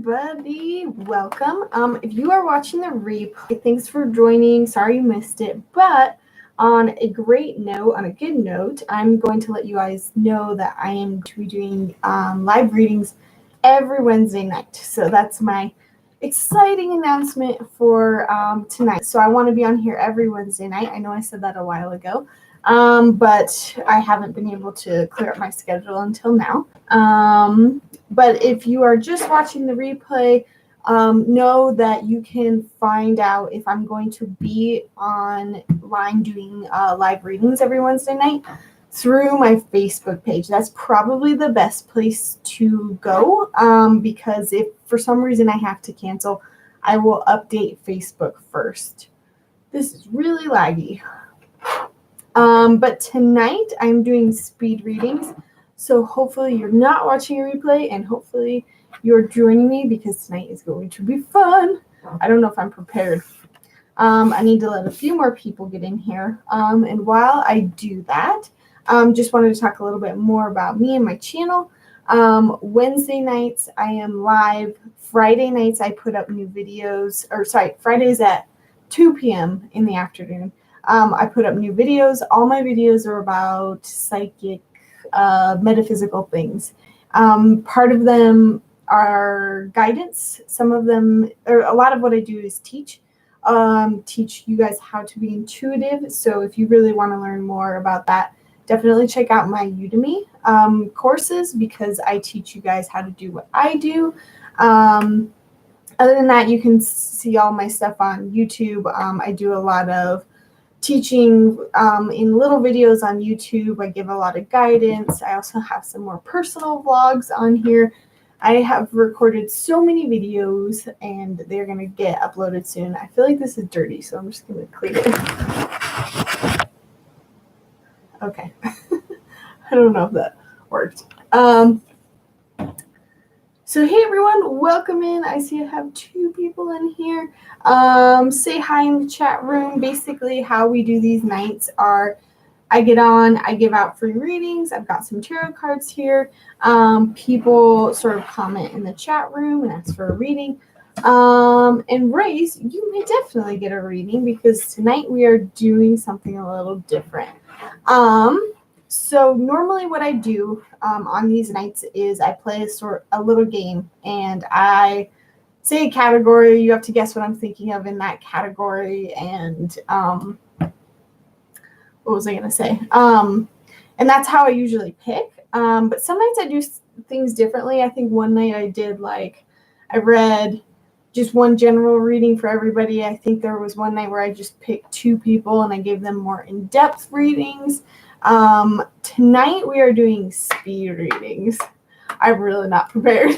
everybody. Welcome. If you are watching the replay, thanks for joining. Sorry you missed it, but on a good note, I'm going to let you guys know that I am to be doing live readings every Wednesday night. So that's my exciting announcement for tonight. So I want to be on here every Wednesday night. I know I said that a while ago, but I haven't been able to clear up my schedule until now. But if you are just watching the replay, know that you can find out if I'm going to be online doing live readings every Wednesday night through my Facebook page. That's probably the best place to go, because if for some reason I have to cancel, I will update Facebook first. This is really laggy. But tonight I'm doing speed readings. So hopefully you're not watching a replay, and hopefully you're joining me because tonight is going to be fun. I don't know if I'm prepared. I need to let a few more people get in here. And while I do that, just wanted to talk a little bit more about me and my channel. Wednesday nights I am live. Friday nights I put up new videos. Fridays at 2 p.m. in the afternoon. I put up new videos. All my videos are about psychic, metaphysical things. Part of them are guidance. Some of them, or a lot of what I do is teach you guys how to be intuitive. So if you really want to learn more about that, definitely check out my Udemy courses, because I teach you guys how to do what I do. Other than that, you can see all my stuff on YouTube. I do a lot of teaching in little videos on YouTube. I give a lot of guidance. I also have some more personal vlogs on here. I have recorded so many videos, and they're going to get uploaded soon. I feel like this is dirty, so I'm just going to clean it. Okay. I don't know if that worked. So hey everyone, welcome in. I see I have 2 people in here. Say hi in the chat room. Basically how we do these nights are I get on, I give out free readings. I've got some tarot cards here. People sort of comment in the chat room and ask for a reading. And Race, you may definitely get a reading, because tonight we are doing something a little different. So normally what I do on these nights is I play a little game, and I say a category. You have to guess what I'm thinking of in that category, and what was I going to say? And that's how I usually pick. But some nights I do things differently. I think one night I read just one general reading for everybody. I think there was one night where I just picked 2 people and I gave them more in-depth readings. Tonight we are doing speed readings. I'm really not prepared.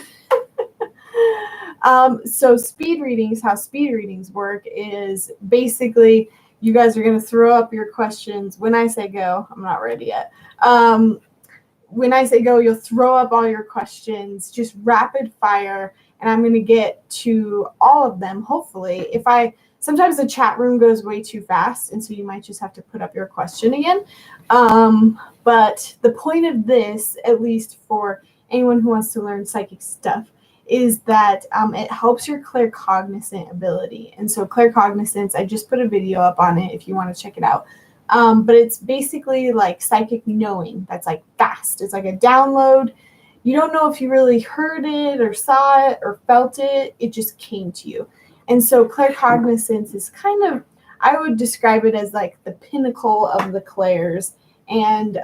So speed readings, how speed readings work is basically you guys are going to throw up your questions. When I say go, I'm not ready yet. When I say go, you'll throw up all your questions, just rapid fire, and I'm going to get to all of them, hopefully. Sometimes the chat room goes way too fast, and so you might just have to put up your question again. But the point of this, at least for anyone who wants to learn psychic stuff, is that it helps your claircognizant ability. And so claircognizance, I just put a video up on it if you want to check it out. But it's basically like psychic knowing that's like fast. It's like a download. You don't know if you really heard it or saw it or felt it. It just came to you. And so claircognizance is kind of, I would describe it as like the pinnacle of the clairs. And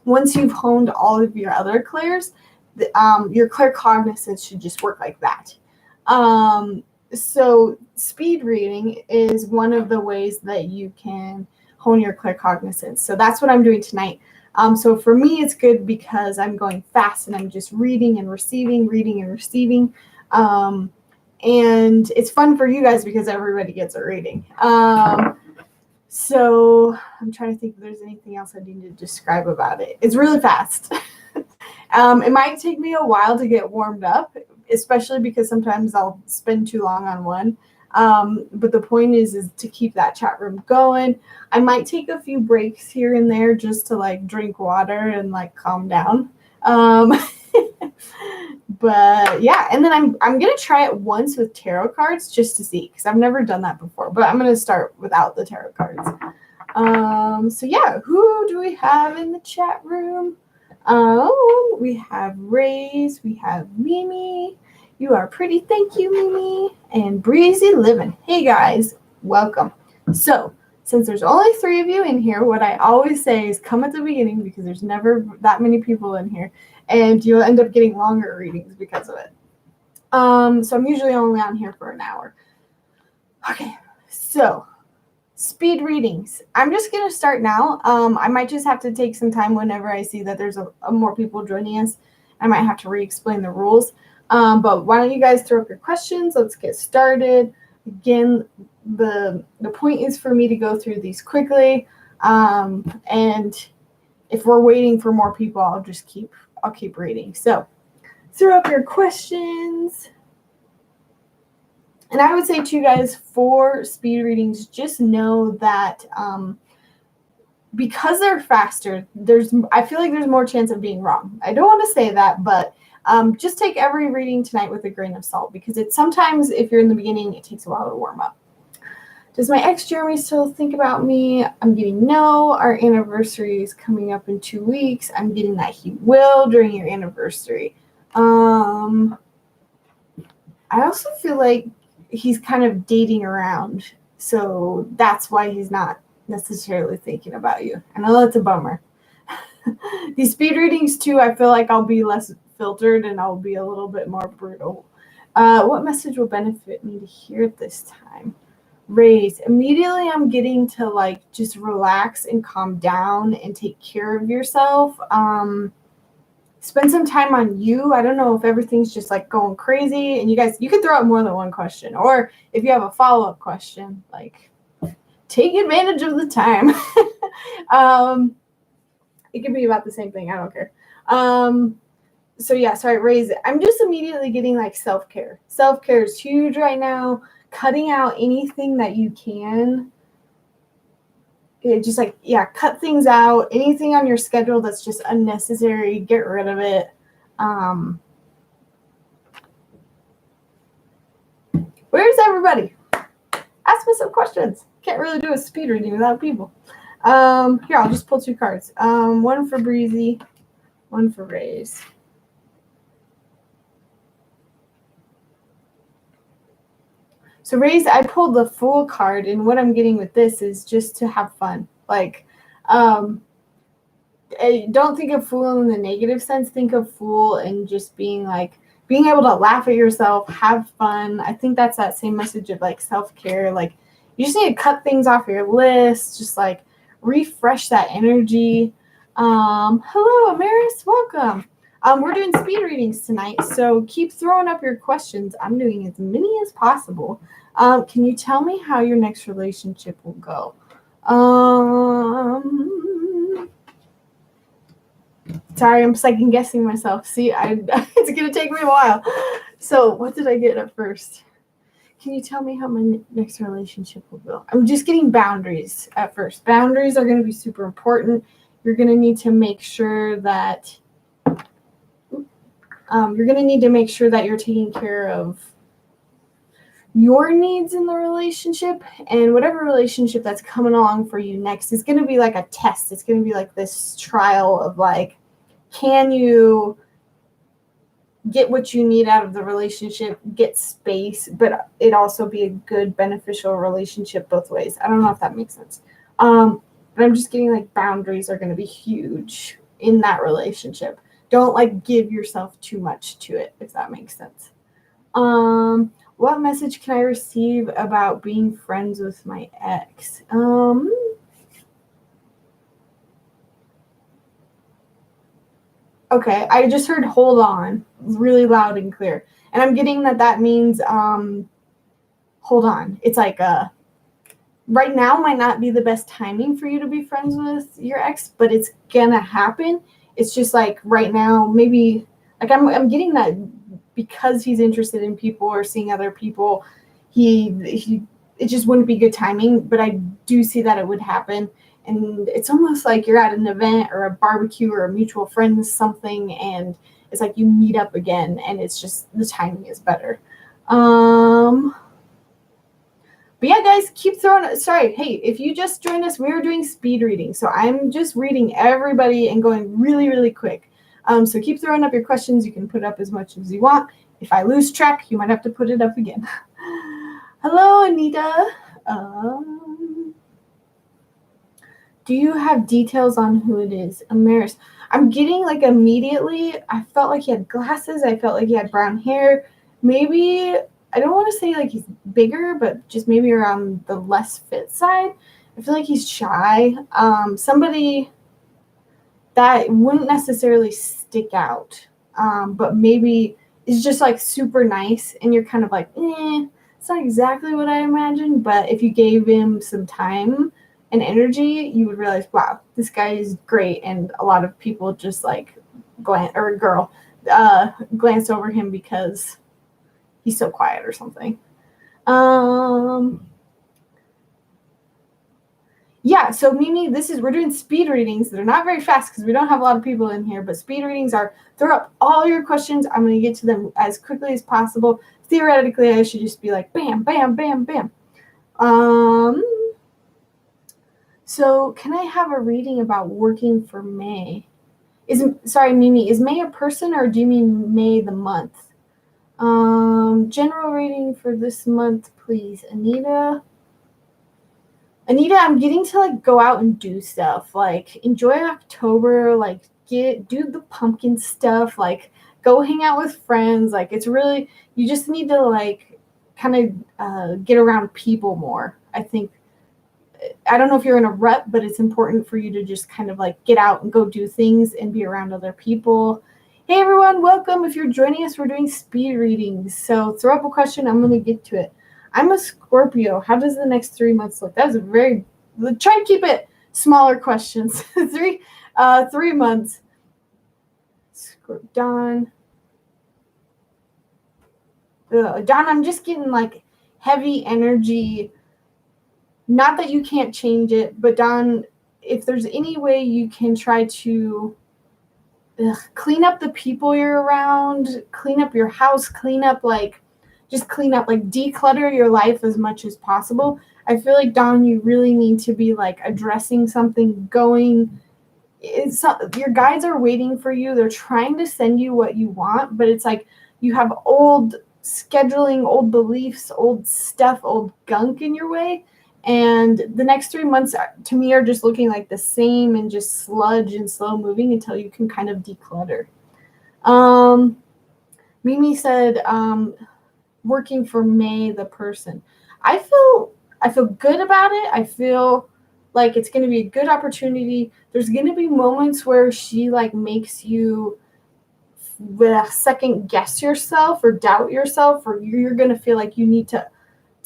once you've honed all of your other clairs, your claircognizance should just work like that. So speed reading is one of the ways that you can hone your claircognizance. So that's what I'm doing tonight. So for me, it's good because I'm going fast and I'm just reading and receiving. And it's fun for you guys because everybody gets a reading. So I'm trying to think if there's anything else I need to describe about it. It's really fast. It might take me a while to get warmed up, especially because sometimes I'll spend too long on one. But the point is to keep that chat room going. I might take a few breaks here and there just to like drink water and like calm down. But yeah, and then I'm gonna try it once with tarot cards just to see, because I've never done that before. But I'm gonna start without the tarot cards. So yeah, who do we have in the chat room? We have Rays, we have Mimi. You are pretty, thank you, Mimi. And Breezy Living. Hey guys, welcome. So since there's only 3 of you in here, what I always say is come at the beginning, because there's never that many people in here, and you'll end up getting longer readings because of it. So I'm usually only on here for an hour. Okay, so speed readings. I'm just going to start now. I might just have to take some time whenever I see that there's a more people joining us. I might have to re-explain the rules. But why don't you guys throw up your questions? Let's get started. Again, the point is for me to go through these quickly. And if we're waiting for more people, I'll keep reading. So throw up your questions. And I would say to you guys, for speed readings, just know that because they're faster, I feel like there's more chance of being wrong. I don't want to say that, but just take every reading tonight with a grain of salt, because it's sometimes, if you're in the beginning, it takes a while to warm up. Does my ex Jeremy still think about me? I'm getting no. Our anniversary is coming up in 2 weeks. I'm getting that he will during your anniversary. I also feel like he's kind of dating around, so that's why he's not necessarily thinking about you. I know that's a bummer. These speed readings too, I feel like I'll be less filtered and I'll be a little bit more brutal. What message will benefit me to hear at this time? Raise. Immediately I'm getting to like just relax and calm down and take care of yourself. Spend some time on you. I don't know if everything's just like going crazy, and you guys, you can throw out more than one question, or if you have a follow-up question, like take advantage of the time. It can be about the same thing. I don't care. So yeah, sorry, raise it. I'm just immediately getting like self-care. Self-care is huge right now. Cutting out anything that you can. Just like, yeah, cut things out. Anything on your schedule that's just unnecessary, get rid of it. Where's everybody? Ask me some questions. Can't really do a speed reading without people. Here, I'll just pull 2 cards. One for Breezy, one for Rays. So Rays, I pulled the Fool card, and what I'm getting with this is just to have fun. Like, don't think of Fool in the negative sense. Think of Fool and just being able to laugh at yourself, have fun. I think that's that same message of like self-care. Like, you just need to cut things off your list, just like refresh that energy. Hello, Amaris, welcome. We're doing speed readings tonight, so keep throwing up your questions. I'm doing as many as possible. Can you tell me how your next relationship will go? Sorry, I'm second guessing myself. See, it's gonna take me a while. So what did I get at first? Can you tell me how my next relationship will go? I'm just getting boundaries at first. Boundaries are going to be super important. You're going to need to make sure that you're taking care of your needs in the relationship, and whatever relationship that's coming along for you next is going to be like a test. It's going to be like this trial of like, can you get what you need out of the relationship, get space, but it also be a good, beneficial relationship both ways. I don't know if that makes sense. But I'm just getting like boundaries are going to be huge in that relationship. Don't like give yourself too much to it, if that makes sense. What message can I receive about being friends with my ex? Okay, I just heard hold on really loud and clear. And I'm getting that means hold on. It's like right now might not be the best timing for you to be friends with your ex, but it's gonna happen. It's just like right now, maybe like I'm getting that because he's interested in people or seeing other people, it just wouldn't be good timing, but I do see that it would happen. and it's almost like you're at an event or a barbecue or a mutual friend something, and it's like you meet up again, and it's just the timing is better. But yeah, guys, keep throwing. Sorry, hey, if you just joined us, we are doing speed reading, so I'm just reading everybody and going really, really quick. So keep throwing up your questions. You can put up as much as you want. If I lose track, you might have to put it up again. Hello, Anita. Do you have details on who it is? Amaris. I'm getting like immediately, I felt like he had glasses. I felt like he had brown hair. Maybe, I don't want to say like he's bigger, but just maybe around the less fit side. I feel like he's shy. Somebody that wouldn't necessarily stick out, but maybe is just like super nice, and you're kind of like, it's not exactly what I imagined, but if you gave him some time and energy, you would realize, wow, this guy is great, and a lot of people just like glance over him because he's so quiet or something. Yeah, so Mimi, we're doing speed readings. They're not very fast because we don't have a lot of people in here, but speed readings are, throw up all your questions. I'm going to get to them as quickly as possible. Theoretically, I should just be like, bam, bam, bam, bam. So can I have a reading about working for May? Mimi, is May a person, or do you mean May the month? General reading for this month, please. Anita, I'm getting to like go out and do stuff. Like enjoy October, like do the pumpkin stuff, like go hang out with friends. Like it's really, you just need to like kind of get around people more. I think, I don't know if you're in a rut, but it's important for you to just kind of like get out and go do things and be around other people. Hey everyone, welcome. If you're joining us, we're doing speed readings. So throw up a question, I'm going to get to it. I'm a Scorpio. How does the next 3 months look? That's try to keep it smaller questions. 3 months. Dawn. Dawn, I'm just getting like heavy energy. Not that you can't change it, but Dawn, if there's any way you can try to clean up the people you're around, clean up your house, just clean up, like declutter your life as much as possible. I feel like, Dawn, you really need to be like addressing something, your guides are waiting for you. They're trying to send you what you want, but it's like you have old scheduling, old beliefs, old stuff, old gunk in your way. And the next 3 months to me are just looking like the same and just sludge and slow moving until you can kind of declutter. Mimi said, working for May, the person. I feel good about it. I feel like it's going to be a good opportunity. There's going to be moments where she like makes you second guess yourself or doubt yourself, or you're going to feel like you need to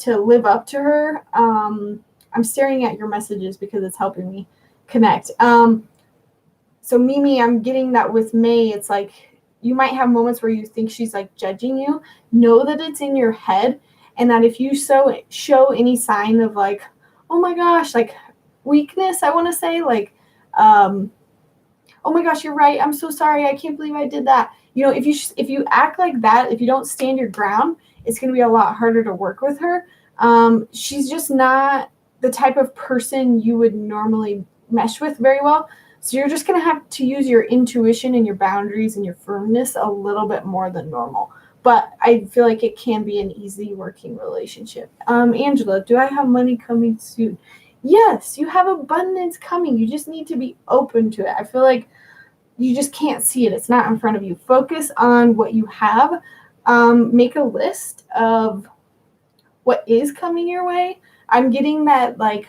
live up to her. I'm staring at your messages because it's helping me connect. So Mimi, I'm getting that with May. It's like you might have moments where you think she's like judging you. Know that it's in your head, and that if you show any sign of like, oh my gosh, like weakness, I want to say like, oh my gosh, you're right, I'm so sorry, I can't believe I did that. If you act like that, if you don't stand your ground, it's going to be a lot harder to work with her. She's just not the type of person you would normally mesh with very well. So you're just going to have to use your intuition and your boundaries and your firmness a little bit more than normal. But I feel like it can be an easy working relationship. Angela, do I have money coming soon? Yes, you have abundance coming. You just need to be open to it. I feel like you just can't see it. It's not in front of you. Focus on what you have. Make a list of what is coming your way. I'm getting that like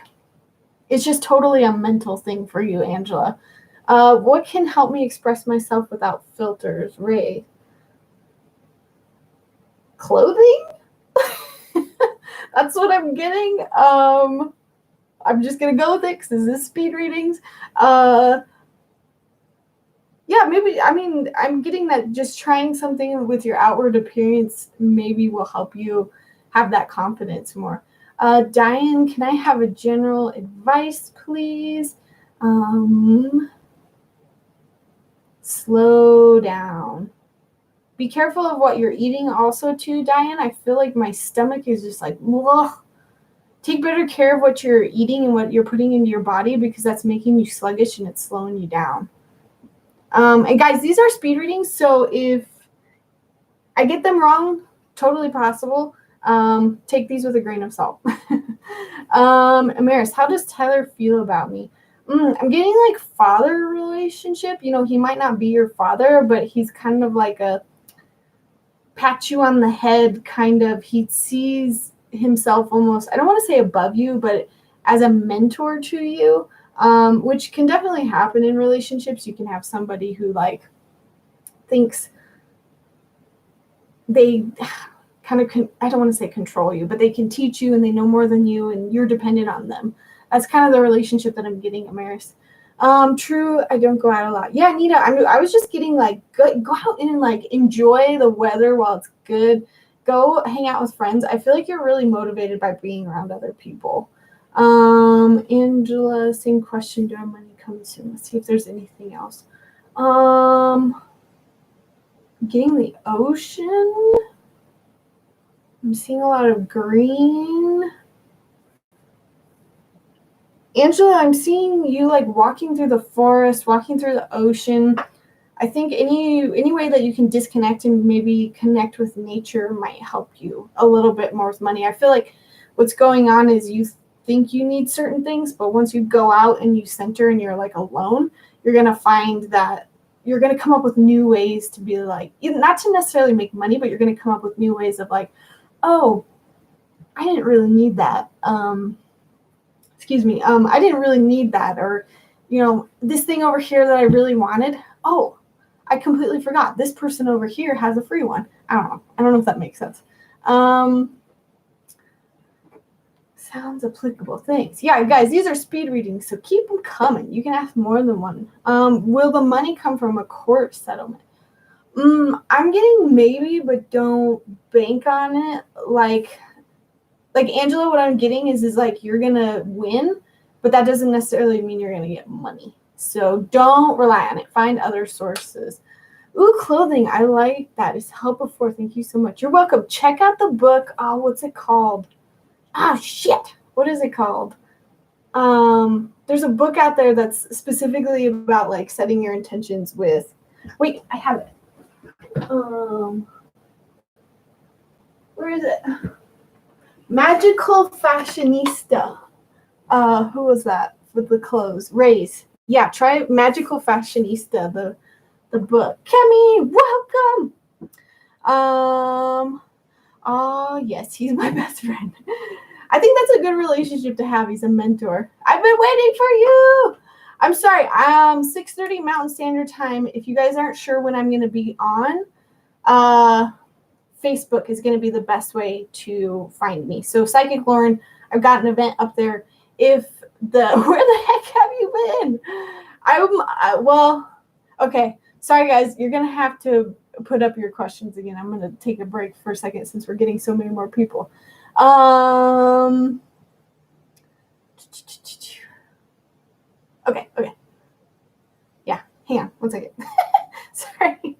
it's just totally a mental thing for you, Angela. What can help me express myself without filters? Ray. Clothing? That's what I'm getting. I'm just going to go with it because this is speed readings. Yeah, maybe, I'm getting that just trying something with your outward appearance maybe will help you have that confidence more. Diane, can I have a general advice, please? Slow down. Be careful of what you're eating also too, Diane. I feel like my stomach is just like, ugh. Take better care of what you're eating and what you're putting into your body, because that's making you sluggish and it's slowing you down. And guys, these are speed readings, so if I get them wrong, totally possible. Take these with a grain of salt. Amaris, how does Tyler feel about me? I'm getting like father relationship. You know, he might not be your father, but he's kind of like a pat you on the head kind of. He sees himself almost, I don't want to say above you, but as a mentor to you, which can definitely happen in relationships. You can have somebody who like thinks they kind of, I don't want to say control you, but they can teach you and they know more than you and you're dependent on them. That's kind of the relationship that I'm getting, Amaris. True, I don't go out a lot. Yeah, Nita, I was just getting like, go out and like enjoy the weather while it's good. Go hang out with friends. I feel like you're really motivated by being around other people. Angela, same question. Do I have money coming soon? Let's see if there's anything else. Getting the ocean. I'm seeing a lot of green. Angela, I'm seeing you like walking through the forest, walking through the ocean. I think any way that you can disconnect and maybe connect with nature might help you a little bit more with money. I feel like what's going on is you think you need certain things, but once you go out and you center and you're like alone, you're going to find that you're going to come up with new ways to be like, not to necessarily make money, but you're going to come up with new ways of like, oh, I didn't really need that. I didn't really need that. Or, you know, this thing over here that I really wanted. Oh, I completely forgot. This person over here has a free one. I don't know if that makes sense. Sounds applicable. Thanks. Yeah, guys, these are speed readings, so keep them coming. You can ask more than one. Will the money come from a court settlement? I'm getting maybe, but don't bank on it. Like Angela, what I'm getting is like you're gonna win, but that doesn't necessarily mean you're gonna get money. So don't rely on it. Find other sources. Ooh, clothing. I like that. It's help before. Thank you so much. You're welcome. Check out the book. Oh, what's it called? Shit. What is it called? There's a book out there that's specifically about like setting your intentions with. Wait, I have it. Where is it? Magical Fashionista. Who was that with the clothes? Raise. Yeah, try Magical Fashionista, the book. Kemi, welcome. Oh yes, he's my best friend. I think that's a good relationship to have. He's a mentor. I've been waiting for you. I'm sorry. 6:30 Mountain Standard Time. If you guys aren't sure when I'm going to be on, Facebook is going to be the best way to find me. So Psychic Lauryn, I've got an event up there. Where the heck have you been? Okay. Sorry guys, you're going to have to put up your questions again. I'm going to take a break for a second since we're getting so many more people. Okay. Yeah, hang on 1 second. Sorry.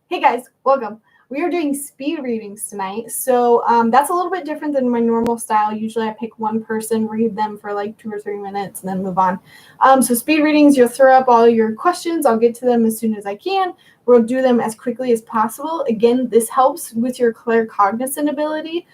Hey guys, welcome. We are doing speed readings tonight. So that's a little bit different than my normal style. Usually I pick one person, read them for like 2 or 3 minutes, and then move on. So speed readings, you'll throw up all your questions. I'll get to them as soon as I can. We'll do them as quickly as possible. Again, this helps with your claircognizant ability.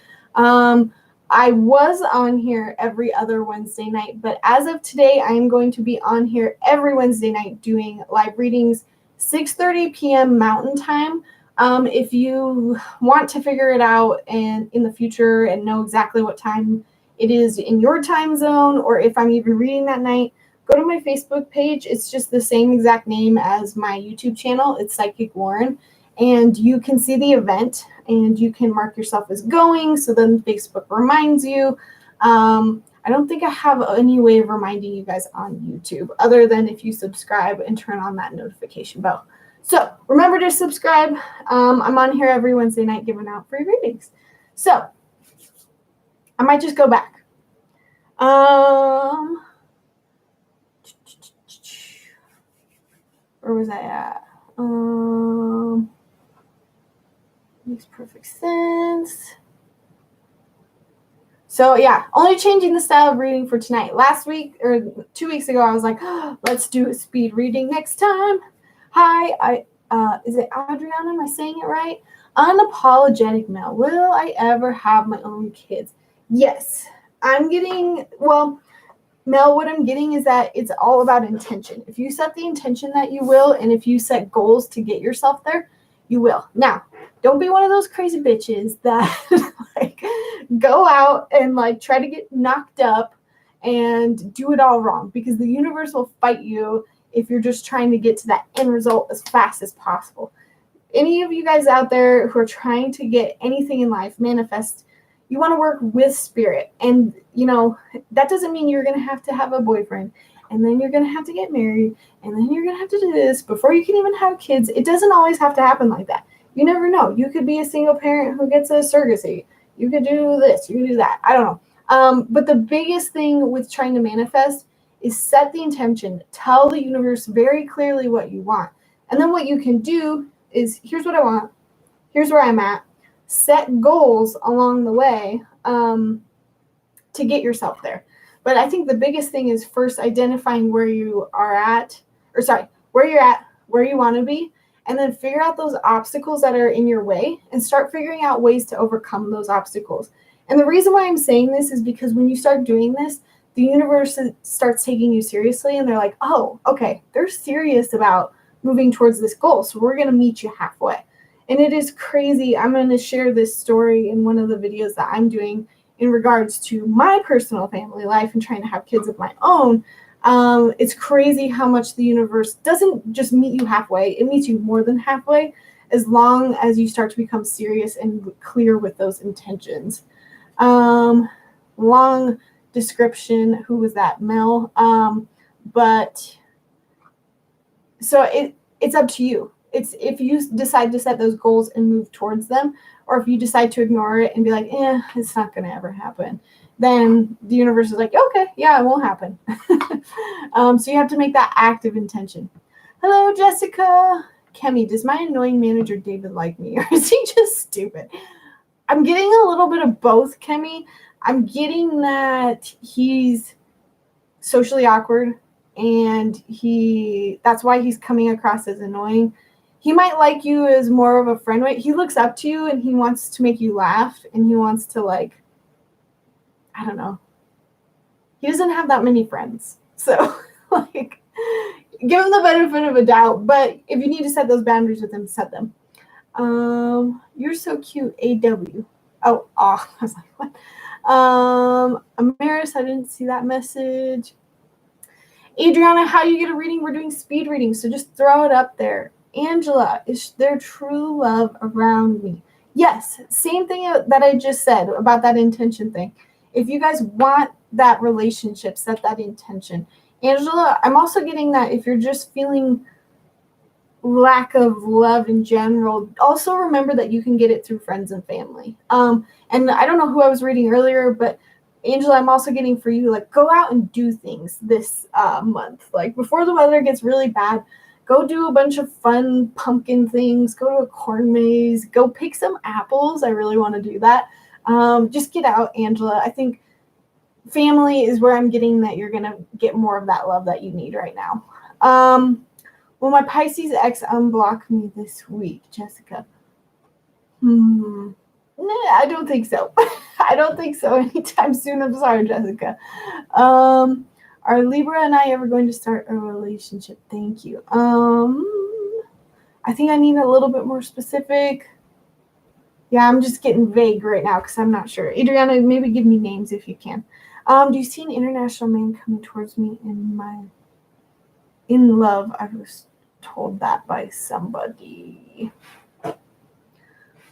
I was on here every other Wednesday night, but as of today, I am going to be on here every Wednesday night doing live readings, 6:30 p.m. Mountain Time. If you want to figure it out and in the future and know exactly what time it is in your time zone, or if I'm even reading that night, go to my Facebook page. It's just the same exact name as my YouTube channel. It's Psychic Lauryn. And you can see the event and you can mark yourself as going. So then Facebook reminds you. I don't think I have any way of reminding you guys on YouTube other than if you subscribe and turn on that notification bell. So remember to subscribe. I'm on here every Wednesday night giving out free readings. So I might just go back. Where was I at? Makes perfect sense. So yeah, only changing the style of reading for tonight. Last week or 2 weeks ago, I was like, oh, let's do speed reading next time. Hi, is it Adriana? Am I saying it right? Unapologetic Mel. Will I ever have my own kids? Yes. Mel, what I'm getting is that it's all about intention. If you set the intention that you will, and if you set goals to get yourself there, you will. Now, don't be one of those crazy bitches that like go out and like try to get knocked up and do it all wrong, because the universe will fight you if you're just trying to get to that end result as fast as possible. Any of you guys out there who are trying to get anything in life manifest, you want to work with spirit. And, that doesn't mean you're going to have a boyfriend, and then you're going to have to get married, and then you're going to have to do this before you can even have kids. It doesn't always have to happen like that. You never know. You could be a single parent who gets a surrogacy. You could do this. You could do that. I don't know. But the biggest thing with trying to manifest is set the intention. Tell the universe very clearly what you want. And then what you can do is, here's what I want. Here's where I'm at. Set goals along the way to get yourself there. But I think the biggest thing is first identifying where you are at, where you're at, where you want to be, and then figure out those obstacles that are in your way and start figuring out ways to overcome those obstacles. And the reason why I'm saying this is because when you start doing this, the universe starts taking you seriously, and they're like, oh, okay, they're serious about moving towards this goal, so we're going to meet you halfway. And it is crazy. I'm going to share this story in one of the videos that I'm doing in regards to my personal family life and trying to have kids of my own. It's crazy how much the universe doesn't just meet you halfway. It meets you more than halfway, as long as you start to become serious and clear with those intentions. Long description. Who was that? Mel. But so it's up to you. It's if you decide to set those goals and move towards them, or if you decide to ignore it and be like, it's not going to ever happen, then the universe is like, okay, yeah, it won't happen. So you have to make that active intention. Hello, Jessica. Kemi, does my annoying manager David like me, or is he just stupid? I'm getting a little bit of both, Kemi. I'm getting that he's socially awkward, and that's why he's coming across as annoying. He might like you as more of a friend. Right? He looks up to you, and he wants to make you laugh, and he wants to, like, I don't know. He doesn't have that many friends. So, like, give him the benefit of a doubt. But if you need to set those boundaries with him, set them. You're so cute, AW. Oh, I was like, what? Amaris, I didn't see that message. Adriana, how you get a reading? We're doing speed reading, so just throw it up there. Angela, is there true love around me? Yes, same thing that I just said about that intention thing. If you guys want that relationship, set that intention. Angela, I'm also getting that if you're just feeling lack of love in general, also remember that you can get it through friends and family. And I don't know who I was reading earlier, but Angela, I'm also getting for you, like, go out and do things this month. Like, before the weather gets really bad, go do a bunch of fun pumpkin things. Go to a corn maze. Go pick some apples. I really want to do that. Just get out, Angela. I think family is where I'm getting that you're going to get more of that love that you need right now. Will my Pisces ex unblock me this week, Jessica? Nah, I don't think so. I don't think so anytime soon. I'm sorry, Jessica. Are Libra and I ever going to start a relationship? Thank you. I think I need a little bit more specific. Yeah, I'm just getting vague right now because I'm not sure. Adriana, maybe give me names if you can. Do you see an international man coming towards me in love? I was told that by somebody.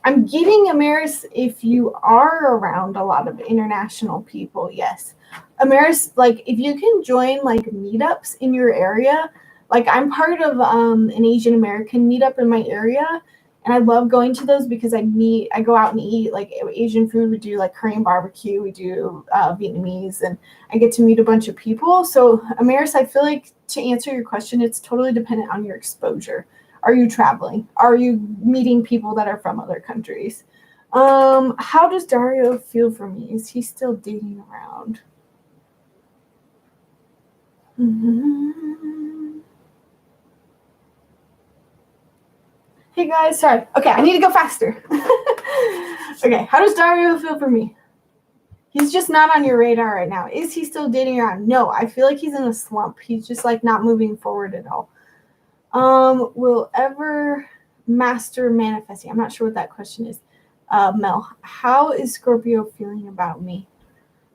I'm getting, Amaris, if you are around a lot of international people, yes. Amaris, like, if you can join, like, meetups in your area, like, I'm part of an Asian American meetup in my area, And I love going to those because I go out and eat like Asian food. We do like Korean barbecue, we do Vietnamese, and I get to meet a bunch of people. So Amaris, I feel like to answer your question, it's totally dependent on your exposure. Are you traveling? Are you meeting people that are from other countries? How does Dario feel for me? Is he still dating around? Mm-hmm. Hey guys, sorry. Okay, I need to go faster. Okay, how does Dario feel for me? He's just not on your radar right now. Is he still dating around? No, I feel like he's in a slump. He's just like not moving forward at all. Will ever master manifesting? I'm not sure what that question is. Mel, how is Scorpio feeling about me?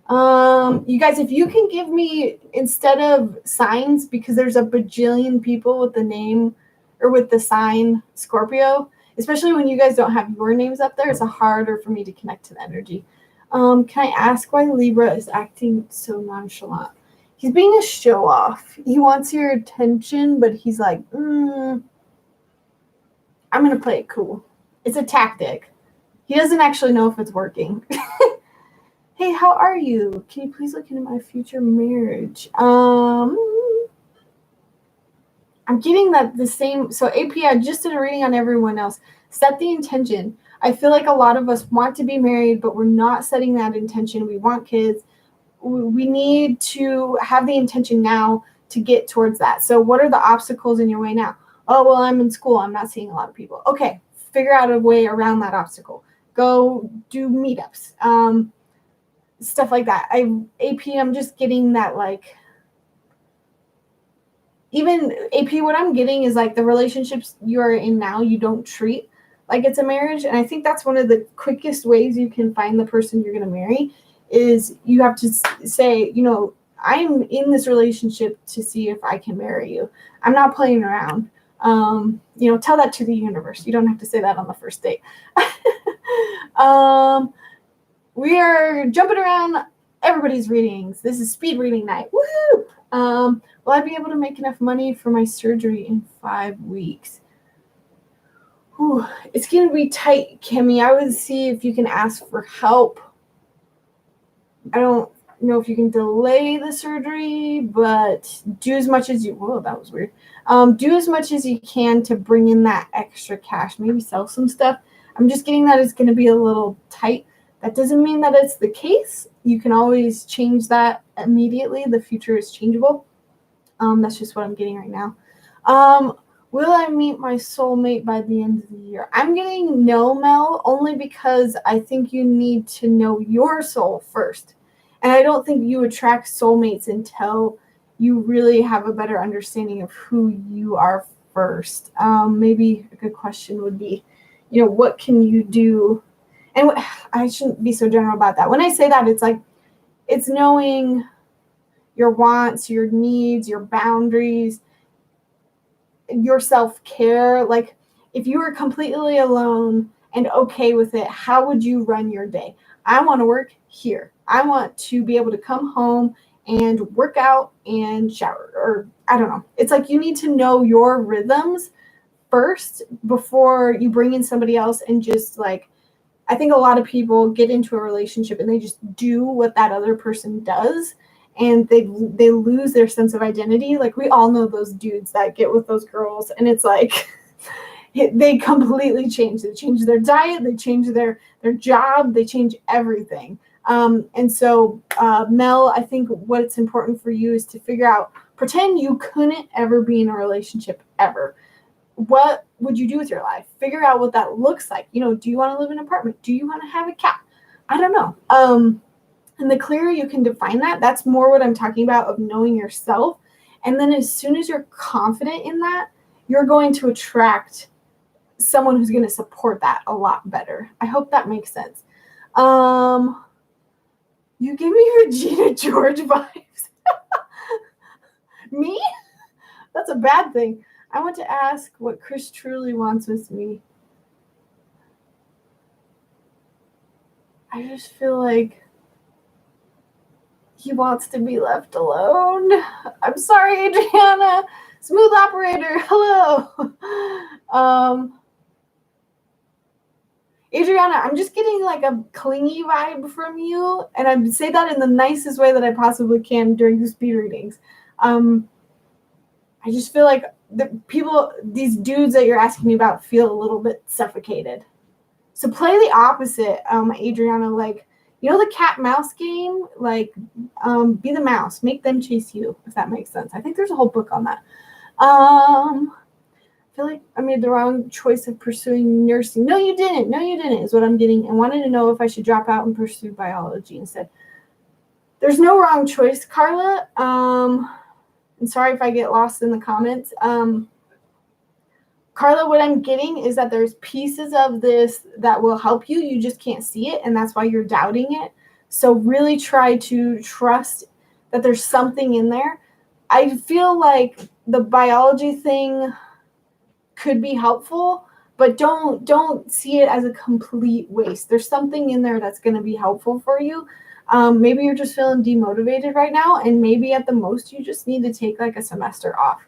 You guys, if you can give me, instead of signs, because there's a bajillion people with the name or with the sign Scorpio, especially when you guys don't have your names up there, it's harder for me to connect to the energy. Can I ask why Libra is acting so nonchalant? He's being a show off. He wants your attention, but he's like, I'm going to play it cool. It's a tactic. He doesn't actually know if it's working. Hey, how are you? Can you please look into my future marriage? I'm getting that the same. So AP, I just did a reading on everyone else. Set the intention. I feel like a lot of us want to be married, but we're not setting that intention. We want kids. We need to have the intention now to get towards that. So what are the obstacles in your way now? Oh, well, I'm in school. I'm not seeing a lot of people. Okay, figure out a way around that obstacle. Go do meetups. Stuff like that. I'm just getting that, like, even AP, what I'm getting is like the relationships you're in now, you don't treat like it's a marriage. And I think that's one of the quickest ways you can find the person you're going to marry is you have to say, I'm in this relationship to see if I can marry you. I'm not playing around. Tell that to the universe. You don't have to say that on the first date. We are jumping around everybody's readings. This is speed reading night. Woohoo! Will I be able to make enough money for my surgery in 5 weeks? Whew, it's going to be tight, Kimmy. I would see if you can ask for help. I don't know if you can delay the surgery, but do as much as you... Whoa, that was weird. Do as much as you can to bring in that extra cash. Maybe sell some stuff. I'm just getting that it's going to be a little tight. That doesn't mean that it's the case. You can always change that immediately. The future is changeable. That's just what I'm getting right now. Will I meet my soulmate by the end of the year? I'm getting no, Mel, only because I think you need to know your soul first. And I don't think you attract soulmates until you really have a better understanding of who you are first. Maybe a good question would be, what can you do? And I shouldn't be so general about that. When I say that, it's like, it's knowing your wants, your needs, your boundaries, your self-care. Like, if you were completely alone and okay with it, how would you run your day? I want to work here. I want to be able to come home and work out and shower, or I don't know. It's like you need to know your rhythms first before you bring in somebody else and just like, I think a lot of people get into a relationship and they just do what that other person does, and they lose their sense of identity. Like, we all know those dudes that get with those girls, and it's like they completely change. They change their diet, they change their job, they change everything. And so, Mel, I think what's important for you is to figure out, pretend you couldn't ever be in a relationship ever. What would you do with your life? Figure out what that looks like. Do you want to live in an apartment? Do you want to have a cat? I don't know. And the clearer you can define that, that's more what I'm talking about, of knowing yourself. And then as soon as you're confident in that, you're going to attract someone who's going to support that a lot better. I hope that makes sense. You give me Regina George vibes. Me? That's a bad thing. I want to ask what Chris truly wants with me. I just feel like he wants to be left alone. I'm sorry, Adriana. Smooth operator, hello. Adriana, I'm just getting like a clingy vibe from you, and I say that in the nicest way that I possibly can during the speed readings. I just feel like these dudes that you're asking me about feel a little bit suffocated. So play the opposite, Adriana. Like, the cat mouse game. Like, be the mouse. Make them chase you, if that makes sense. I think there's a whole book on that. I feel like I made the wrong choice of pursuing nursing. No, you didn't. No, you didn't, is what I'm getting. And wanted to know if I should drop out and pursue biology instead. There's no wrong choice, Carla. And sorry if I get lost in the comments. Carla, what I'm getting is that there's pieces of this that will help you. You just can't see it, and that's why you're doubting it. So really try to trust that there's something in there. I feel like the biology thing could be helpful, but don't see it as a complete waste. There's something in there that's going to be helpful for you. Maybe you're just feeling demotivated right now, and maybe at the most you just need to take like a semester off.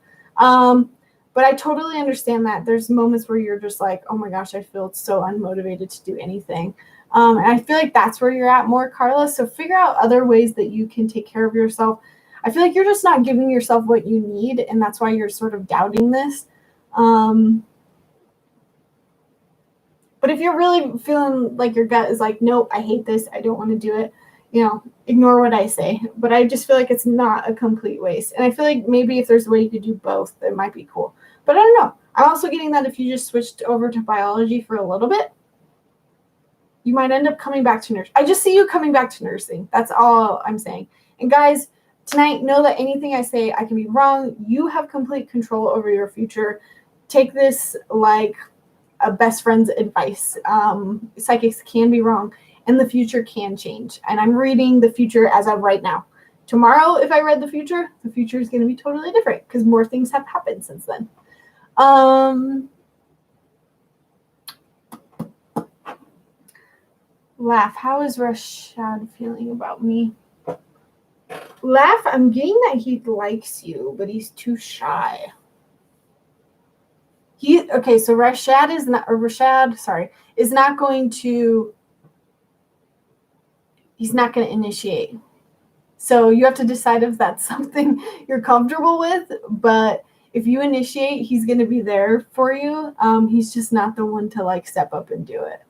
But I totally understand that. There's moments where you're just like, oh my gosh, I feel so unmotivated to do anything. And I feel like that's where you're at more, Carla. So figure out other ways that you can take care of yourself. I feel like you're just not giving yourself what you need, and that's why you're sort of doubting this. But if you're really feeling like your gut is like, nope, I hate this, I don't want to do it, ignore what I say. But I just feel like it's not a complete waste. And I feel like maybe if there's a way you could do both, it might be cool. But I don't know. I'm also getting that if you just switched over to biology for a little bit, you might end up coming back to nursing. I just see you coming back to nursing. That's all I'm saying. And guys, tonight, know that anything I say, I can be wrong. You have complete control over your future. Take this like a best friend's advice. Psychics can be wrong, and the future can change. And I'm reading the future as of right now. Tomorrow, if I read the future is going to be totally different because more things have happened since then. Laugh. How is Rashad feeling about me? Laugh. I'm getting that he likes you, but he's too shy. So Rashad is not going to. He's not going to initiate. So you have to decide if that's something you're comfortable with. But if you initiate, he's going to be there for you. He's just not the one to like step up and do it.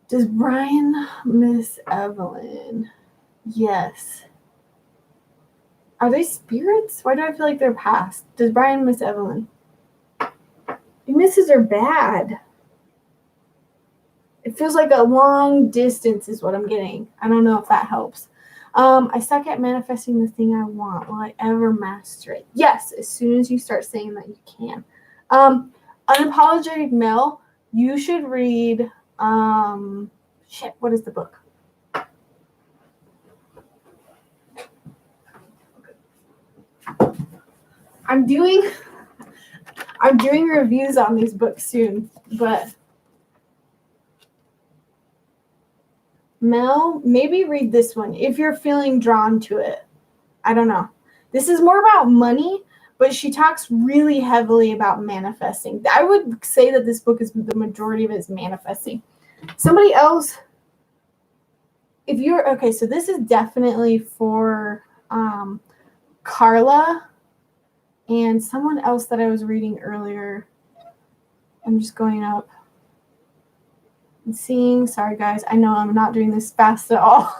Does Brian miss Evelyn? Yes. Are they spirits? Why do I feel like they're past? Does Brian miss Evelyn? He misses her bad. It feels like a long distance is what I'm getting. I don't know if that helps. I suck at manifesting the thing I want. Will I ever master it? Yes, as soon as you start saying that you can. Unapologetic Male, you should read, what is the book? I'm doing reviews on these books soon, but Mel, maybe read this one if you're feeling drawn to it. I don't know. This is more about money, but she talks really heavily about manifesting. I would say that this book is the majority of it is manifesting. Somebody else, if you're okay, so this is definitely for Carla and someone else that I was reading earlier. I'm just going up and seeing. Sorry, guys. I know I'm not doing this fast at all.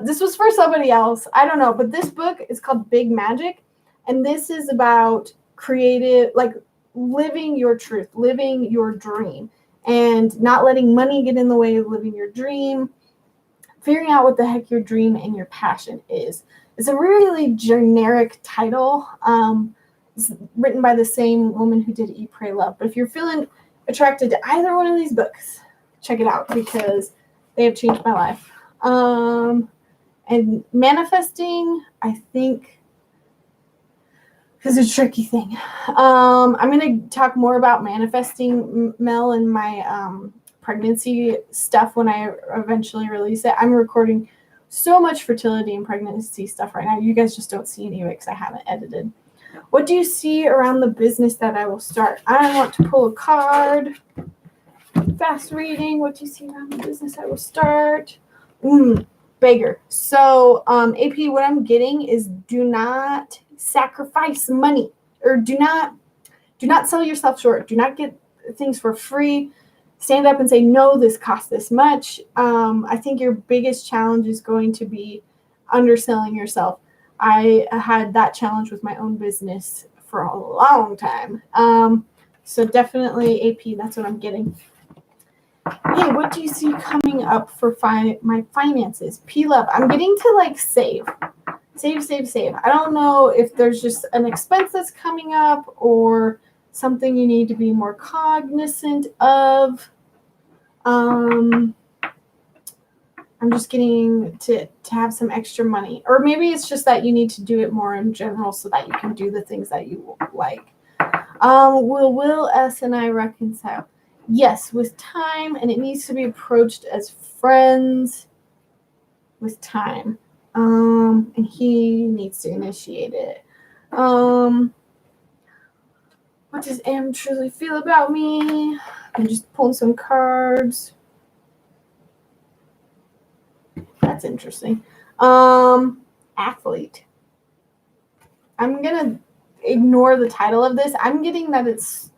This was for somebody else. I don't know. But this book is called Big Magic. And this is about creative, like living your truth, living your dream, and not letting money get in the way of living your dream, figuring out what the heck your dream and your passion is. It's a really generic title. It's written by the same woman who did Eat, Pray, Love. But if you're feeling attracted to either one of these books, check it out because they have changed my life. And manifesting, I think, is a tricky thing. I'm going to talk more about manifesting, Mel, in my pregnancy stuff when I eventually release it. I'm recording so much fertility and pregnancy stuff right now. You guys just don't see any of it because I haven't edited. What do you see around the business that I will start? I want to pull a card. Fast reading. What do you see around the business I will start? Bigger. So, AP, what I'm getting is do not sacrifice money, or do not sell yourself short. Do not get things for free. Stand up and say, no, this costs this much. I think your biggest challenge is going to be underselling yourself. I had that challenge with my own business for a long time. So definitely AP, that's what I'm getting. Hey, what do you see coming up for my finances? P-Love, I'm getting to like save. I don't know if there's just an expense that's coming up or something you need to be more cognizant of. I'm just getting to have some extra money. Or maybe it's just that you need to do it more in general so that you can do the things that you like. Will S and I reconcile? Yes, with time, and it needs to be approached as friends with time. And he needs to initiate it. What does Am truly feel about me? I'm just pulling some cards. That's interesting. Athlete. I'm gonna ignore the title of this. I'm getting that it's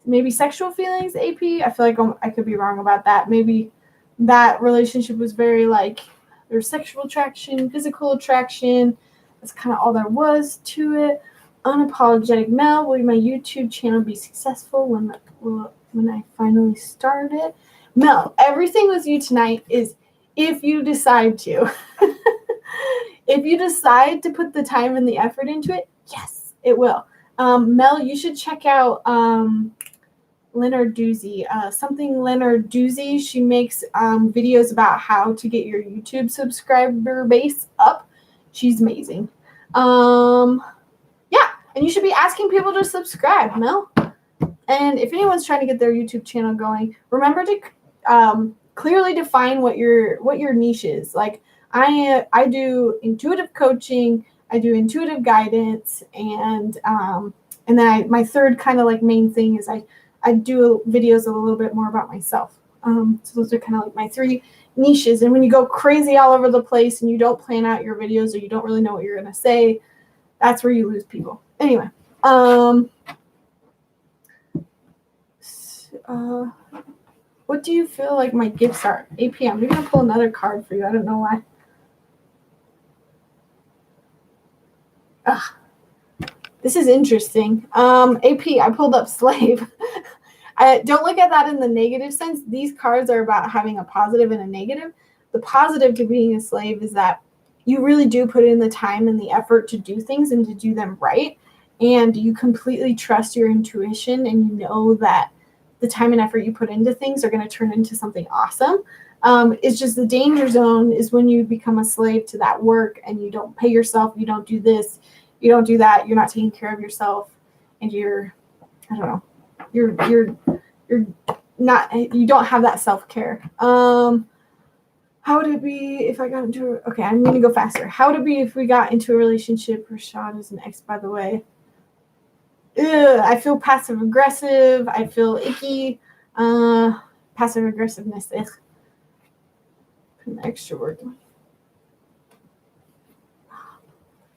maybe sexual feelings, AP. I feel like I could be wrong about that. Maybe that relationship was very like there's sexual attraction, physical attraction. That's kind of all there was to it. Unapologetic Mel. Will my YouTube channel be successful when I finally start it? Mel, everything with you tonight is if you decide to. If you decide to put the time and the effort into it, yes, it will. Mel, you should check out Leonard Doozy. Something Leonard Doozy. She makes videos about how to get your YouTube subscriber base up. She's amazing. Yeah, and you should be asking people to subscribe, Mel. And if anyone's trying to get their YouTube channel going, remember to clearly define what your niche is. Like I do intuitive coaching, I do intuitive guidance, and then my third kind of like main thing is I do videos a little bit more about myself. So those are kind of like my three niches. And when you go crazy all over the place and you don't plan out your videos or you don't really know what you're going to say, that's where you lose people. Anyway, what do you feel like my gifts are? AP, I'm going to pull another card for you. I don't know why. This is interesting. AP, I pulled up slave. Don't look at that in the negative sense. These cards are about having a positive and a negative. The positive to being a slave is that you really do put in the time and the effort to do things and to do them right. And you completely trust your intuition and you know that the time and effort you put into things are going to turn into something awesome. It's just the danger zone is when you become a slave to that work and you don't pay yourself, you don't do this, you don't do that, you're not taking care of yourself, and you're not, you don't have that self-care. How would it be if I got into okay, I'm going to go faster. How would it be if we got into a relationship? Rashad is an ex, by the way. I feel passive aggressive. I feel icky. Passive aggressiveness. Ugh. Put an extra word.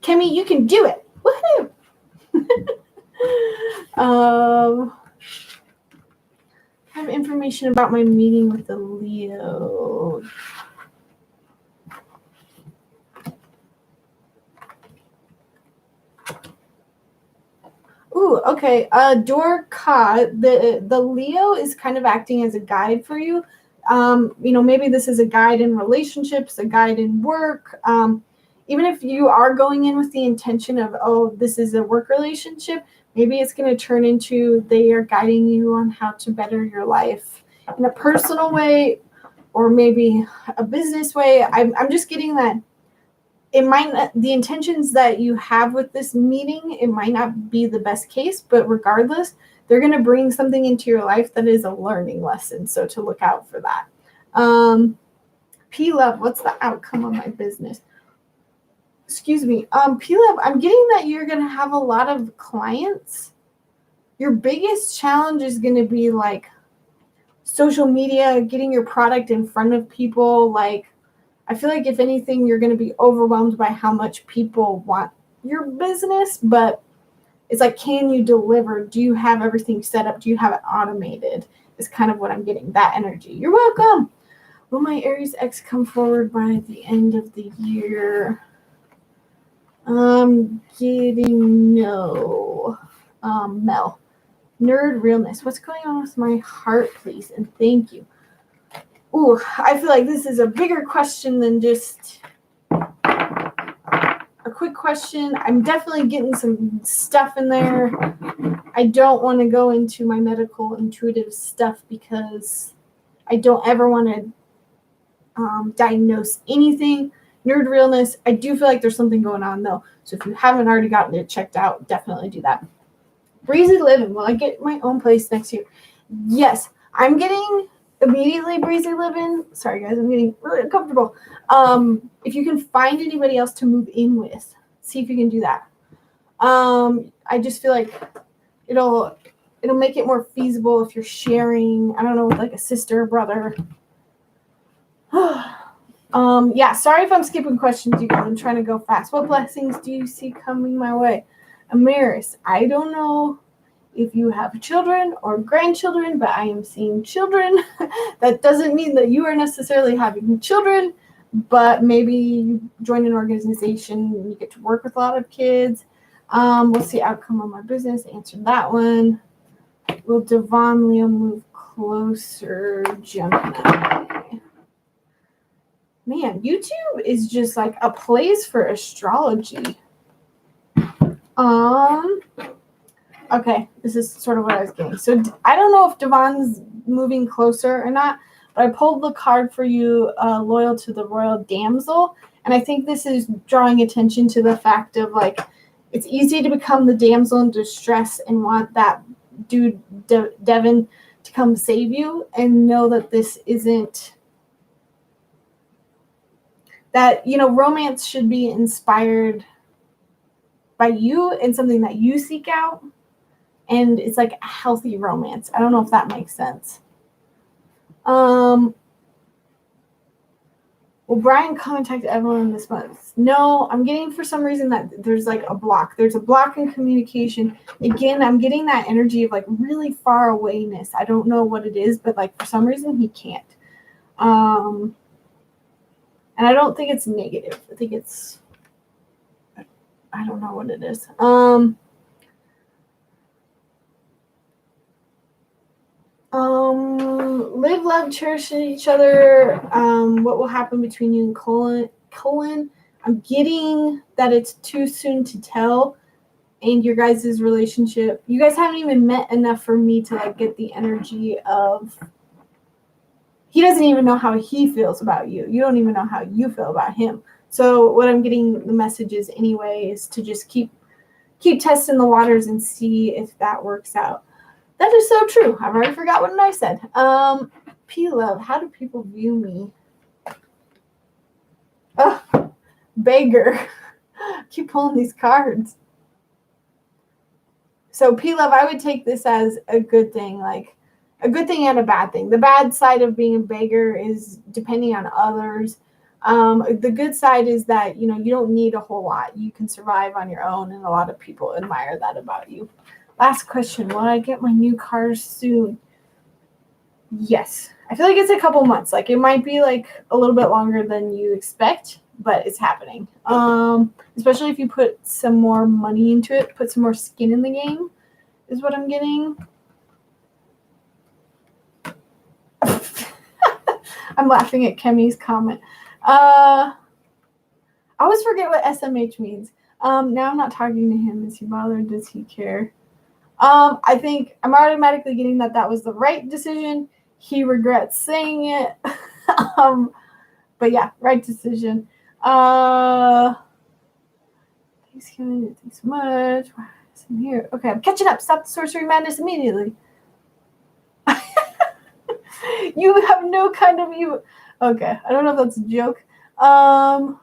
Kimmy, you can do it. Woohoo! I have information about my meeting with the Leo. Ooh, okay. Dorka, the Leo is kind of acting as a guide for you. Maybe this is a guide in relationships, a guide in work. Even if you are going in with the intention of, oh, this is a work relationship, maybe it's going to turn into they are guiding you on how to better your life in a personal way or maybe a business way. I'm just getting that it might not, the intentions that you have with this meeting, it might not be the best case, but regardless, they're going to bring something into your life that is a learning lesson. So to look out for that. P-Love, what's the outcome of my business? Excuse me. P-Love, I'm getting that you're going to have a lot of clients. Your biggest challenge is going to be like social media, getting your product in front of people. Like, I feel like if anything, you're going to be overwhelmed by how much people want your business, but it's like, can you deliver? Do you have everything set up? Do you have it automated? Is kind of what I'm getting, that energy. You're welcome. Will my Aries X come forward by the end of the year? I'm getting no. Mel. Nerd realness. What's going on with my heart, please? And thank you. Ooh, I feel like this is a bigger question than just a quick question. I'm definitely getting some stuff in there. I don't want to go into my medical intuitive stuff because I don't ever want to diagnose anything. Nerd realness, I do feel like there's something going on though. So if you haven't already gotten it checked out, definitely do that. Breezy living. Will I get my own place next year? Yes, I'm getting immediately breezy living. Sorry guys, I'm getting really uncomfortable. If you can find anybody else to move in with, see if you can do that. I just feel like it'll make it more feasible if you're sharing, I don't know, with like a sister or brother. Yeah, sorry if I'm skipping questions, you guys. I'm trying to go fast. What blessings do you see coming my way? Amaris, I don't know if you have children or grandchildren, but I am seeing children. That doesn't mean that you are necessarily having children, but maybe you join an organization and you get to work with a lot of kids. We'll see outcome on my business. Answer that one. Will Devon Leo move closer, Gemini? Man, YouTube is just like a place for astrology. Okay, this is sort of what I was getting. So I don't know if Devon's moving closer or not, but I pulled the card for you, loyal to the royal damsel. And I think this is drawing attention to the fact of like, it's easy to become the damsel in distress and want that dude, Devin, to come save you, and know that this isn't, that, you know, romance should be inspired by you and something that you seek out. And it's like a healthy romance. I don't know if that makes sense. Will Brian contact Evelyn this month? No, I'm getting for some reason that there's like a block. There's a block in communication. Again, I'm getting that energy of like really far awayness. I don't know what it is, but like for some reason he can't. And I don't think it's negative. I think it's, I don't know what it is. Live, love, cherish each other. What will happen between you and Colin? I'm getting that it's too soon to tell. And your guys' relationship, you guys haven't even met enough for me to like get the energy of, he doesn't even know how he feels about you. You don't even know how you feel about him. So what I'm getting the message is anyway is to just keep testing the waters and see if that works out. That is so true. I've already forgot what I said. P-Love, how do people view me? Beggar. Keep pulling these cards. So P-Love, I would take this as a good thing, like a good thing and a bad thing. The bad side of being a beggar is depending on others. The good side is that, you know, you don't need a whole lot. You can survive on your own, and a lot of people admire that about you. Last question. Will I get my new car soon? Yes. I feel like it's a couple months. Like it might be like a little bit longer than you expect, but it's happening. Especially if you put some more money into it, put some more skin in the game, is what I'm getting. I'm laughing at Kemi's comment. I always forget what SMH means. Now I'm not talking to him. Is he bothered? Does he care? I think I'm automatically getting that was the right decision. He regrets saying it. But yeah, right decision. Thanks so much. I'm here. Okay, I'm catching up. Stop the sorcery madness immediately. You have no kind of you. Okay, I don't know if that's a joke. How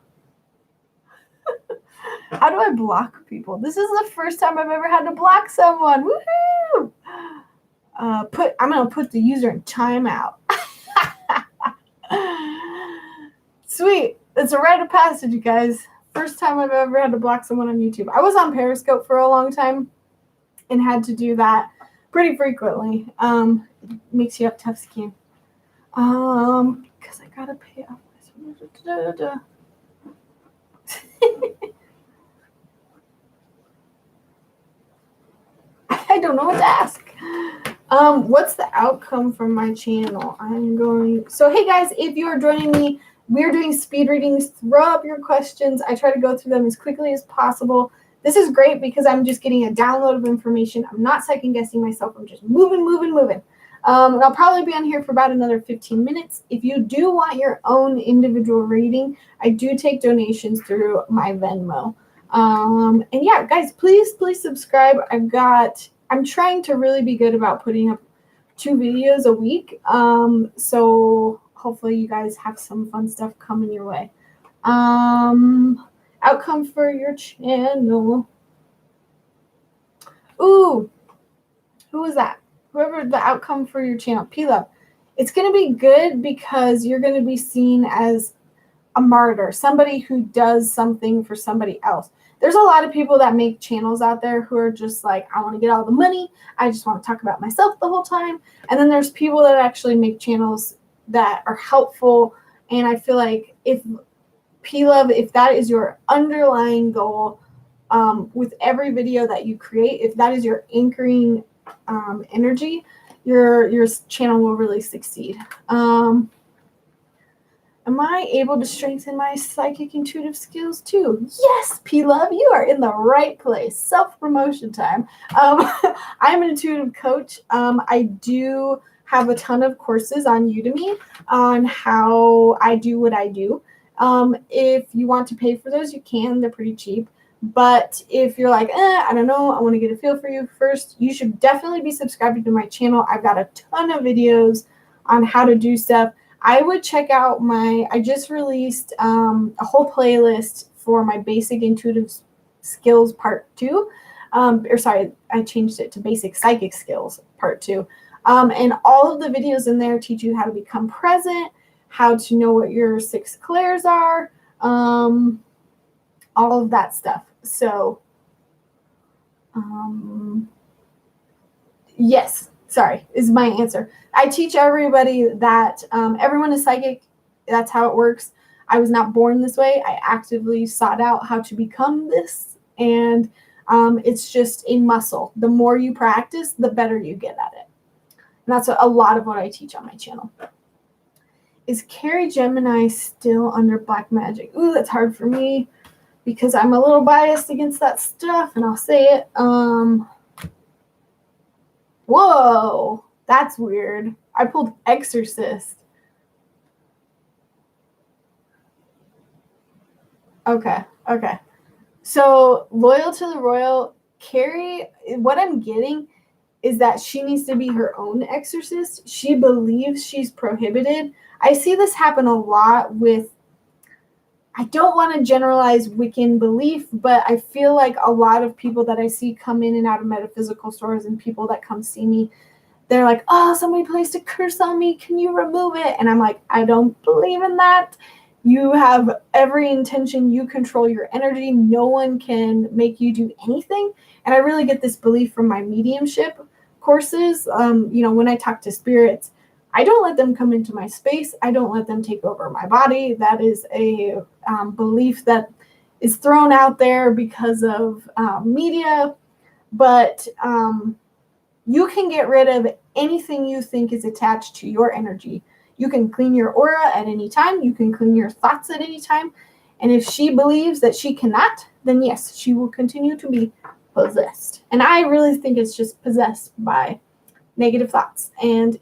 do I block people? This is the first time I've ever had to block someone. Woohoo! I'm going to put the user in timeout. Sweet. It's a rite of passage, you guys. First time I've ever had to block someone on YouTube. I was on Periscope for a long time and had to do that pretty frequently. It makes you have tough skin. Because I gotta pay off my I don't know what to ask. What's the outcome from my channel? So hey guys, if you are joining me, we're doing speed readings. Throw up your questions. I try to go through them as quickly as possible. This is great because I'm just getting a download of information. I'm not second guessing myself. I'm just moving. And I'll probably be on here for about another 15 minutes. If you do want your own individual reading, I do take donations through my Venmo. And yeah, guys, please subscribe. I'm trying to really be good about putting up 2 videos a week. So hopefully you guys have some fun stuff coming your way. Outcome for your channel. Ooh, who was that? Whoever the outcome for your channel, P-Love. It's going to be good because you're going to be seen as a martyr, somebody who does something for somebody else. There's a lot of people that make channels out there who are just like, I want to get all the money. I just want to talk about myself the whole time. And then there's people that actually make channels that are helpful. And I feel like if P-Love, if that is your underlying goal with every video that you create, if that is your anchoring energy, your channel will really succeed. Am I able to strengthen my psychic intuitive skills too? Yes, P-Love, you are in the right place. Self-promotion time. I'm an intuitive coach. I do have a ton of courses on Udemy on how I do what I do. If you want to pay for those, you can. They're pretty cheap. But if you're like, I don't know, I want to get a feel for you first, you should definitely be subscribing to my channel. I've got a ton of videos on how to do stuff. I would check out I just released a whole playlist for my basic intuitive skills part 2. I changed it to basic psychic skills part 2. And all of the videos in there teach you how to become present, how to know what your 6 clairs are, all of that stuff. So, yes. Sorry, is my answer. I teach everybody that everyone is psychic. That's how it works. I was not born this way. I actively sought out how to become this. And it's just a muscle. The more you practice, the better you get at it. And that's a lot of what I teach on my channel. Is Carrie Gemini still under black magic? Ooh, that's hard for me because I'm a little biased against that stuff, and I'll say it. Whoa, that's weird. I pulled Exorcist. Okay. So, loyal to the royal, Carrie, what I'm getting is that she needs to be her own exorcist. She believes she's prohibited. I see this happen a lot with, I don't want to generalize Wiccan belief, but I feel like a lot of people that I see come in and out of metaphysical stores and people that come see me, they're like, oh, somebody placed a curse on me. Can you remove it? And I'm like, I don't believe in that. You have every intention. You control your energy. No one can make you do anything. And I really get this belief from my mediumship courses. When I talk to spirits, I don't let them come into my space. I don't let them take over my body. That is a belief that is thrown out there because of media. But you can get rid of anything you think is attached to your energy. You can clean your aura at any time. You can clean your thoughts at any time. And if she believes that she cannot, then yes, she will continue to be possessed. And I really think it's just possessed by negative thoughts. And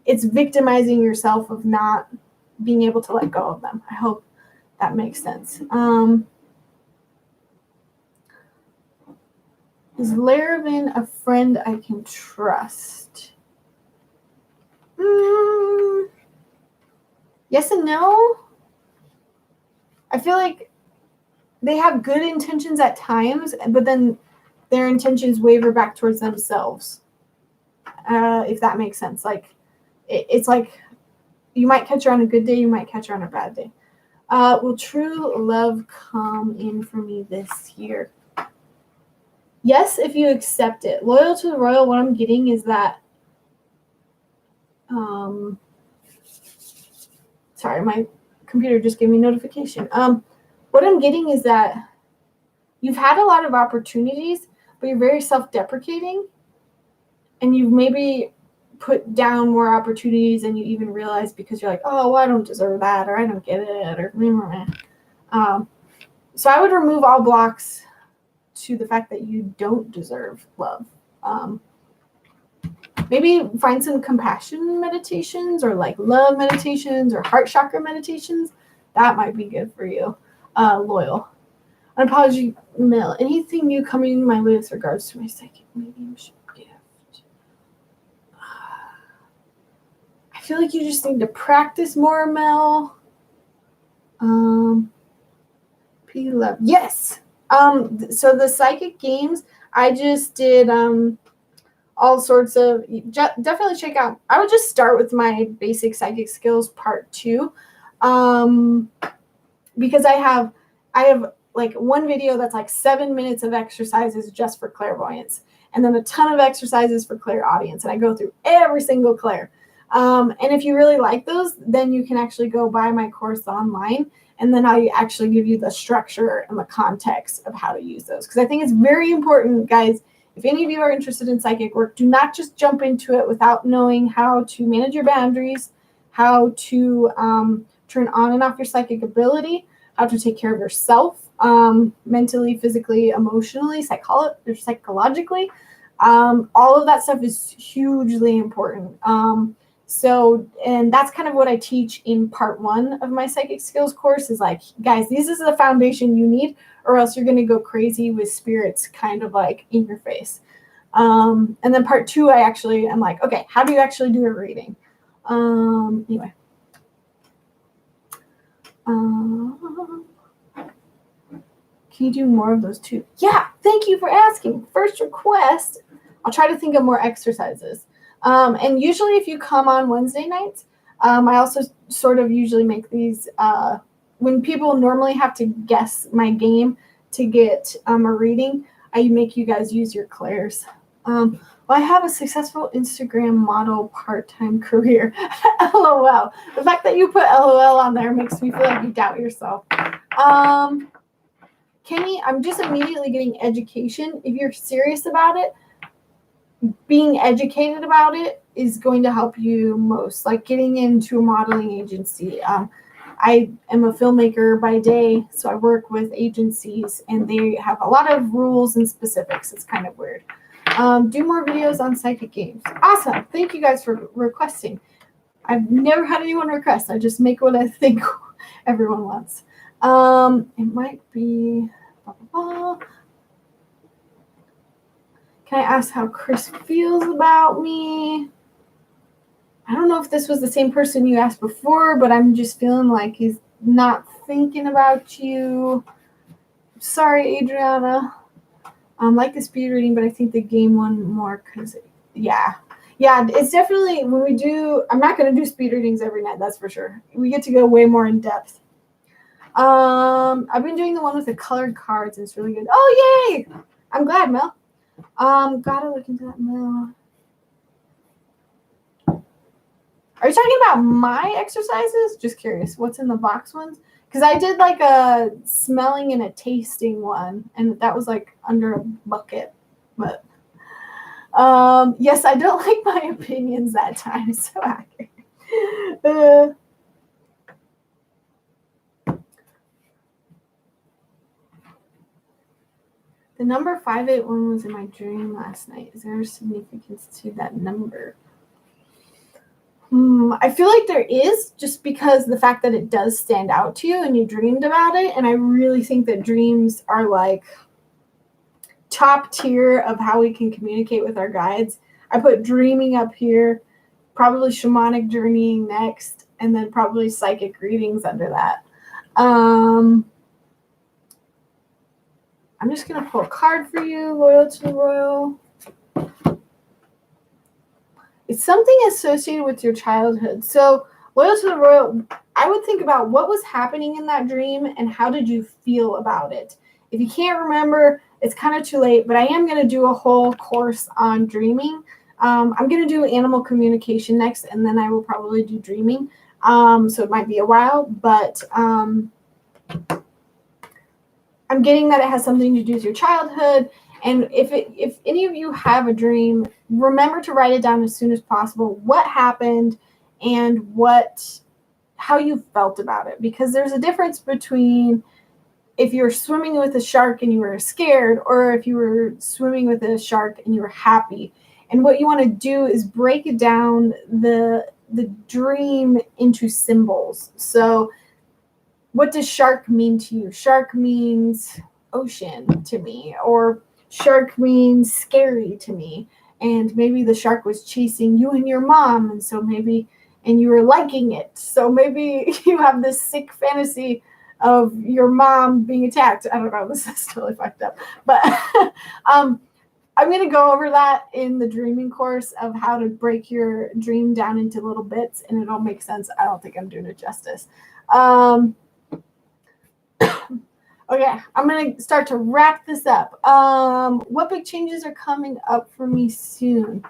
it's victimizing yourself of not being able to let go of them. I hope that makes sense. Is Lauryn a friend I can trust? Yes and no. I feel like they have good intentions at times, but then their intentions waver back towards themselves. if that makes sense. Like, it's like you might catch her on a good day, you might catch her on a bad day. Will true love come in for me this year? Yes, if you accept it. Loyal to the royal, what I'm getting is that, sorry, my computer just gave me a notification. What I'm getting is that you've had a lot of opportunities, but you're very self-deprecating, and you've maybe put down more opportunities than you even realize because you're like, oh, well, I don't deserve that, or I don't get it, or so I would remove all blocks to the fact that you don't deserve love. Maybe find some compassion meditations or like love meditations or heart chakra meditations. That might be good for you. Loyal. An apology, Mel. Anything new coming my way with regards to my psychic mediumship gift? I feel like you just need to practice more, Mel. P love. Yes. So the psychic games, I just did all sorts of, definitely check out. I would just start with my basic psychic skills part 2, because I have like one video that's like 7 minutes of exercises just for clairvoyance, and then a ton of exercises for clairaudience, and I go through every single clair. And if you really like those, then you can actually go buy my course online, and then I actually give you the structure and the context of how to use those, because I think it's very important, guys. If any of you are interested in psychic work, do not just jump into it without knowing how to manage your boundaries, how to turn on and off your psychic ability, how to take care of yourself, mentally, physically, emotionally, psychologically. All of that stuff is hugely important. And that's kind of what I teach in part 1 of my psychic skills course is like, guys, this is the foundation you need, or else you're going to go crazy with spirits kind of like in your face. And then part 2, I actually am like, okay, how do you actually do a reading? Anyway. Can you do more of those too? Yeah, thank you for asking. First request, I'll try to think of more exercises. And usually if you come on Wednesday nights, I also sort of usually make these, when people normally have to guess my game to get a reading, I make you guys use your clairs. Well, I have a successful Instagram model part-time career. LOL. The fact that you put LOL on there makes me feel like you doubt yourself. Kenny, I'm just immediately getting education. If you're serious about it, being educated about it is going to help you most, like getting into a modeling agency. I am a filmmaker by day, so I work with agencies, and they have a lot of rules and specifics. It's kind of weird. Do more videos on psychic games. Awesome. Thank you guys for requesting. I've never had anyone request. I just make what I think everyone wants. It might be... Can I ask how Chris feels about me? I don't know if this was the same person you asked before, but I'm just feeling like he's not thinking about you. Sorry, Adriana. I like the speed reading, but I think the game one more because, yeah, it's definitely when we do. I'm not going to do speed readings every night, that's for sure. We get to go way more in depth. I've been doing the one with the colored cards, and it's really good. Oh, yay! I'm glad, Mel. Gotta look into that, Mel. Are you talking about my exercises? Just curious. What's in the box ones? Because I did like a smelling and a tasting one, and that was like under a bucket. But yes, I don't like my opinions that time. So accurate. The number 581 was in my dream last night. Is there a significance to that number? I feel like there is, just because the fact that it does stand out to you and you dreamed about it. And I really think that dreams are like top tier of how we can communicate with our guides. I put dreaming up here, probably shamanic journeying next, and then probably psychic readings under that. I'm just going to pull a card for you, Loyal to the Royal. It's something associated with your childhood. So loyal to the royal, I would think about what was happening in that dream and how did you feel about it. If you can't remember, it's kind of too late, but I am going to do a whole course on dreaming. I'm going to do animal communication next, and then I will probably do dreaming. So it might be a while, but I'm getting that it has something to do with your childhood. And if any of you have a dream, remember to write it down as soon as possible. What happened and how you felt about it, because there's a difference between if you're swimming with a shark and you were scared, or if you were swimming with a shark and you were happy. And what you want to do is break it down the dream into symbols. So what does shark mean to you? Shark means ocean to me, or shark means scary to me. And maybe the shark was chasing you and your mom, and so maybe, and you were liking it. So maybe you have this sick fantasy of your mom being attacked. I don't know, this is totally fucked up. But I'm going to go over that in the dreaming course of how to break your dream down into little bits, and it'll make sense. I don't think I'm doing it justice. Okay, I'm going to start to wrap this up. What big changes are coming up for me soon?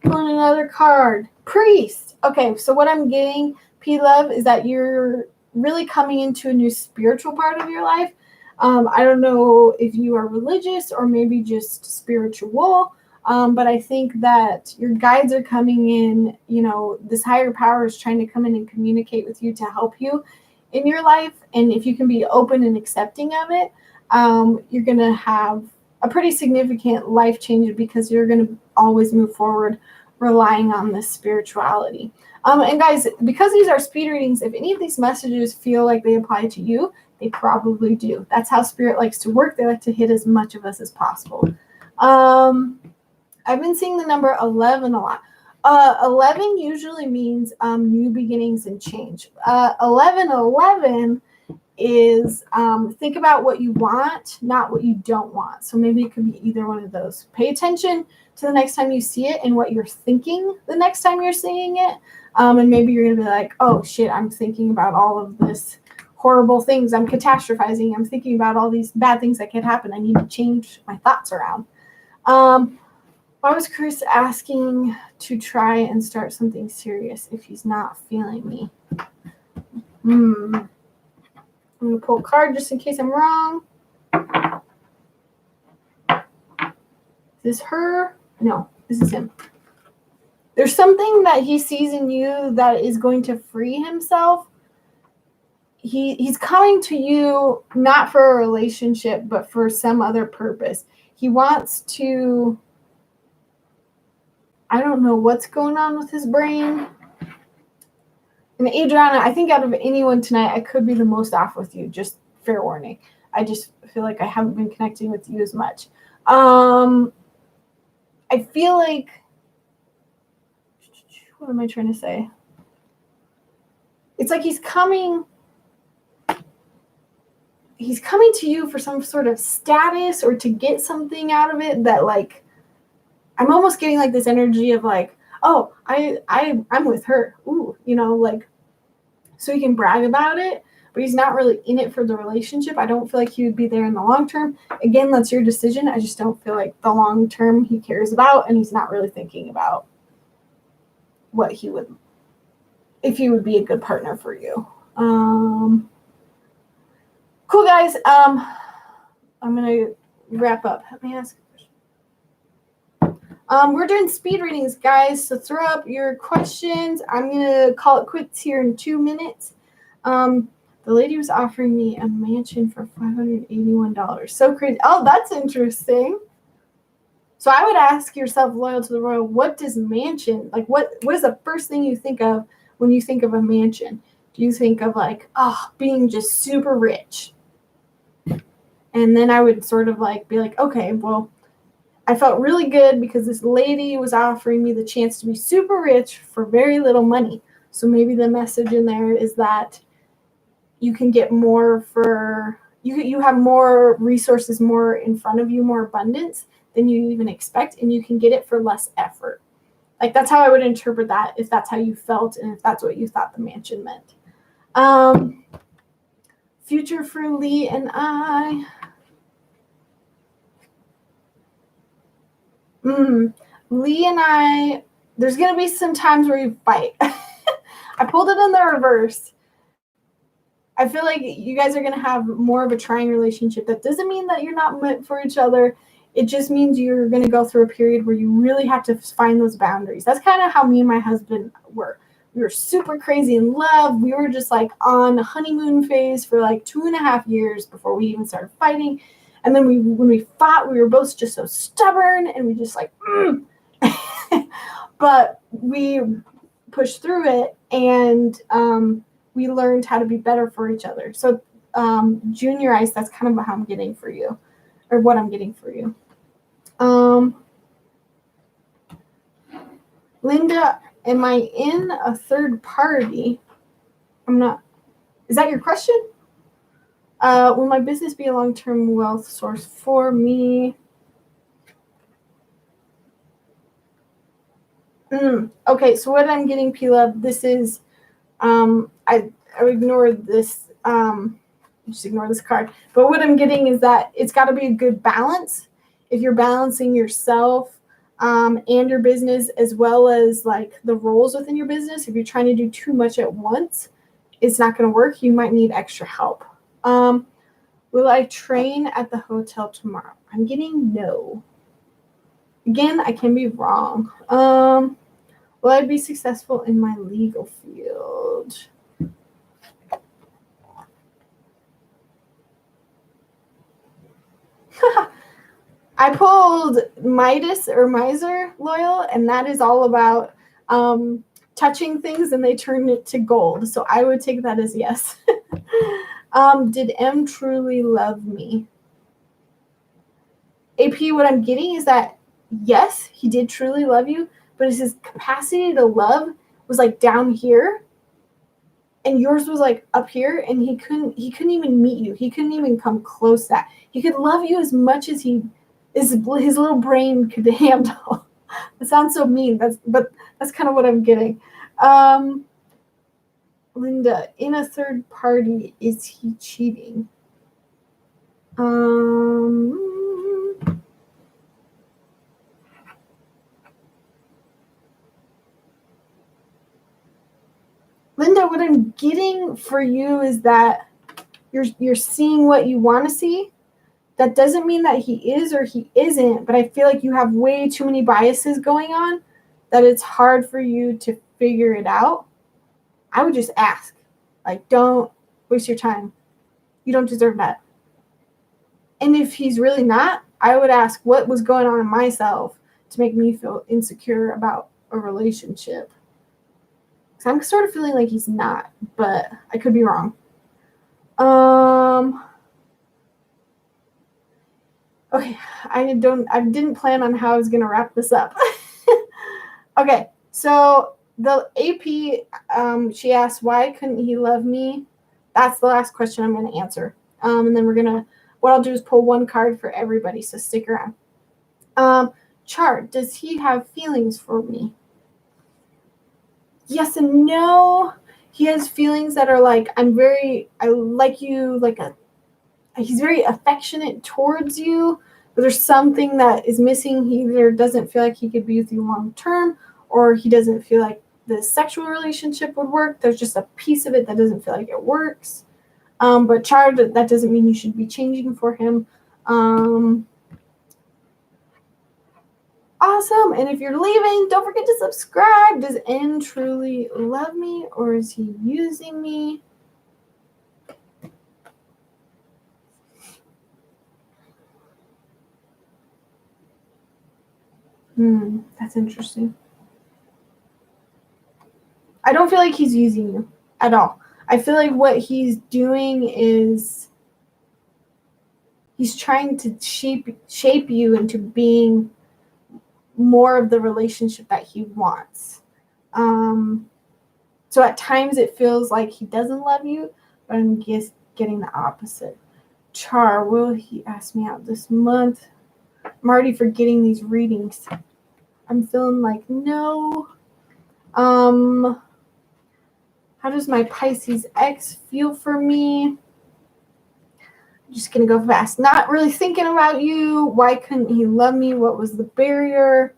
Pulling another card. Priest. Okay, so what I'm getting, P-Love, is that you're really coming into a new spiritual part of your life. I don't know if you are religious or maybe just spiritual, but I think that your guides are coming in. You know, this higher power is trying to come in and communicate with you to help you in your life. And if you can be open and accepting of it, you're going to have a pretty significant life change, because you're going to always move forward relying on this spirituality. And guys, because these are speed readings, if any of these messages feel like they apply to you, they probably do. That's how spirit likes to work. They like to hit as much of us as possible. I've been seeing the number 11 a lot. 11 usually means new beginnings and change. 1111 is think about what you want, not what you don't want. So maybe it could be either one of those. Pay attention to the next time you see it and what you're thinking the next time you're seeing it. And maybe you're going to be like, oh shit, I'm thinking about all of this horrible things. I'm catastrophizing. I'm thinking about all these bad things that could happen. I need to change my thoughts around. Why was Chris asking to try and start something serious if he's not feeling me? I'm going to pull a card just in case I'm wrong. Is this her? No, this is him. There's something that he sees in you that is going to free himself. He's coming to you not for a relationship, but for some other purpose. He wants to... I don't know what's going on with his brain. And Adriana, I think out of anyone tonight, I could be the most off with you. Just fair warning. I just feel like I haven't been connecting with you as much. I feel like... What am I trying to say? It's like he's coming to you for some sort of status or to get something out of it that, like, I'm almost getting like this energy of like, oh, I'm with her. Ooh, you know, like, so he can brag about it, but he's not really in it for the relationship. I don't feel like he would be there in the long term. Again, that's your decision. I just don't feel like the long term he cares about, and he's not really thinking about what he would, if he would be a good partner for you. Cool, guys. I'm gonna wrap up. Let me ask. We're doing speed readings, guys, so throw up your questions. I'm going to call it quits here in 2 minutes. The lady was offering me a mansion for $581. So crazy. Oh, that's interesting. So I would ask yourself, loyal to the royal, what does mansion, like what is the first thing you think of when you think of a mansion? Do you think of like, oh, being just super rich? And then I would sort of like be like, okay, well, I felt really good because this lady was offering me the chance to be super rich for very little money. So maybe the message in there is that you can get more for, you have more resources, more in front of you, more abundance than you even expect, and you can get it for less effort. Like, that's how I would interpret that, if that's how you felt and if that's what you thought the mansion meant. Future for Lee and I. Lee and I, there's going to be some times where we fight. I pulled it in the reverse. I feel like you guys are going to have more of a trying relationship. That doesn't mean that you're not meant for each other. It just means you're going to go through a period where you really have to find those boundaries. That's kind of how me and my husband were. We were super crazy in love. We were just like on a honeymoon phase for like 2.5 years before we even started fighting. And then when we fought, we were both just so stubborn and we just like, but we pushed through it, and we learned how to be better for each other. So junior ice, that's kind of how I'm getting for you, or what I'm getting for you. Linda, am I in a third party? I'm not. Is that your question? Will my business be a long-term wealth source for me? Okay, so what I'm getting, P-Love, this is, I ignore this, just ignore this card. But what I'm getting is that it's got to be a good balance. If you're balancing yourself and your business, as well as like the roles within your business, if you're trying to do too much at once, it's not going to work. You might need extra help. Will I train at the hotel tomorrow? I'm getting no. Again, I can be wrong. Will I be successful in my legal field? I pulled Midas or Miser Loyal, and that is all about touching things and they turn it to gold. So I would take that as yes. Did M truly love me? AP, what I'm getting is that, yes, he did truly love you, but his capacity to love was like down here, and yours was like up here, and he couldn't even meet you. He couldn't even come close to that. He could love you as much as his little brain could handle. That sounds so mean. But that's kind of what I'm getting. Linda, in a third party, is he cheating? Linda, what I'm getting for you is that you're seeing what you want to see. That doesn't mean that he is or he isn't, but I feel like you have way too many biases going on that it's hard for you to figure it out. I would just ask. Like, don't waste your time. You don't deserve that. And if he's really not, I would ask what was going on in myself to make me feel insecure about a relationship. Because I'm sort of feeling like he's not, but I could be wrong. Okay, I didn't plan on how I was gonna wrap this up. Okay, so the AP, she asked, why couldn't he love me? That's the last question I'm gonna answer. And then what I'll do is pull one card for everybody, so stick around. Chart, does he have feelings for me? Yes and no. He has feelings that are like, I like you, he's very affectionate towards you, but there's something that is missing. He either doesn't feel like he could be with you long term, or he doesn't feel like the sexual relationship would work. There's just a piece of it that doesn't feel like it works. But Chard, that doesn't mean you should be changing for him. Awesome. And if you're leaving, don't forget to subscribe. Does N truly love me, or is he using me? That's interesting. I don't feel like he's using you at all. I feel like what he's doing is he's trying to shape you into being more of the relationship that he wants. So at times it feels like he doesn't love you, but I'm getting the opposite. Char, will he ask me out this month? I'm already forgetting these readings. I'm feeling like no. How does my Pisces ex feel for me? I'm just going to go fast. Not really thinking about you. Why couldn't he love me? What was the barrier?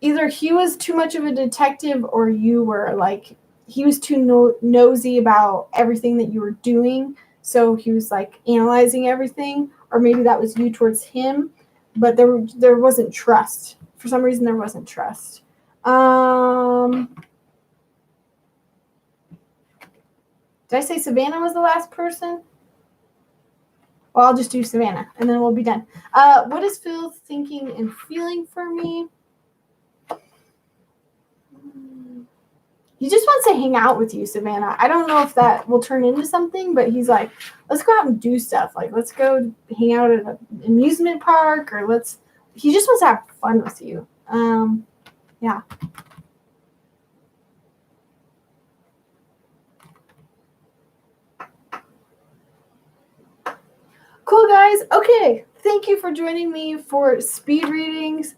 Either he was too much of a detective or you were. Like, he was too nosy about everything that you were doing. So he was like analyzing everything. Or maybe that was you towards him. But there wasn't trust. For some reason, there wasn't trust. Did I say Savannah was the last person? Well, I'll just do Savannah, and then we'll be done. What is Phil thinking and feeling for me? He just wants to hang out with you, Savannah. I don't know if that will turn into something, but he's like, let's go out and do stuff. Like, let's go hang out at an amusement park, or he just wants to have fun with you. Yeah. Cool, guys. Okay. Thank you for joining me for speed readings.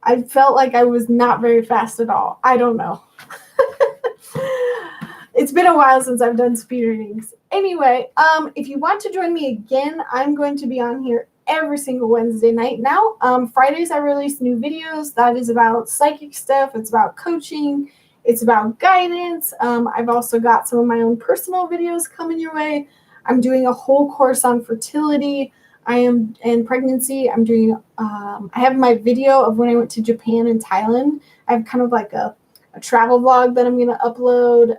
I felt like I was not very fast at all. I don't know. It's been a while since I've done speed readings. Anyway, if you want to join me again, I'm going to be on here every single Wednesday night now. Fridays I release new videos. That is about psychic stuff. It's about coaching. It's about guidance. I've also got some of my own personal videos coming your way. I'm doing a whole course on fertility. And pregnancy. I'm doing, I have my video of when I went to Japan and Thailand. I have kind of like a travel vlog that I'm going to upload.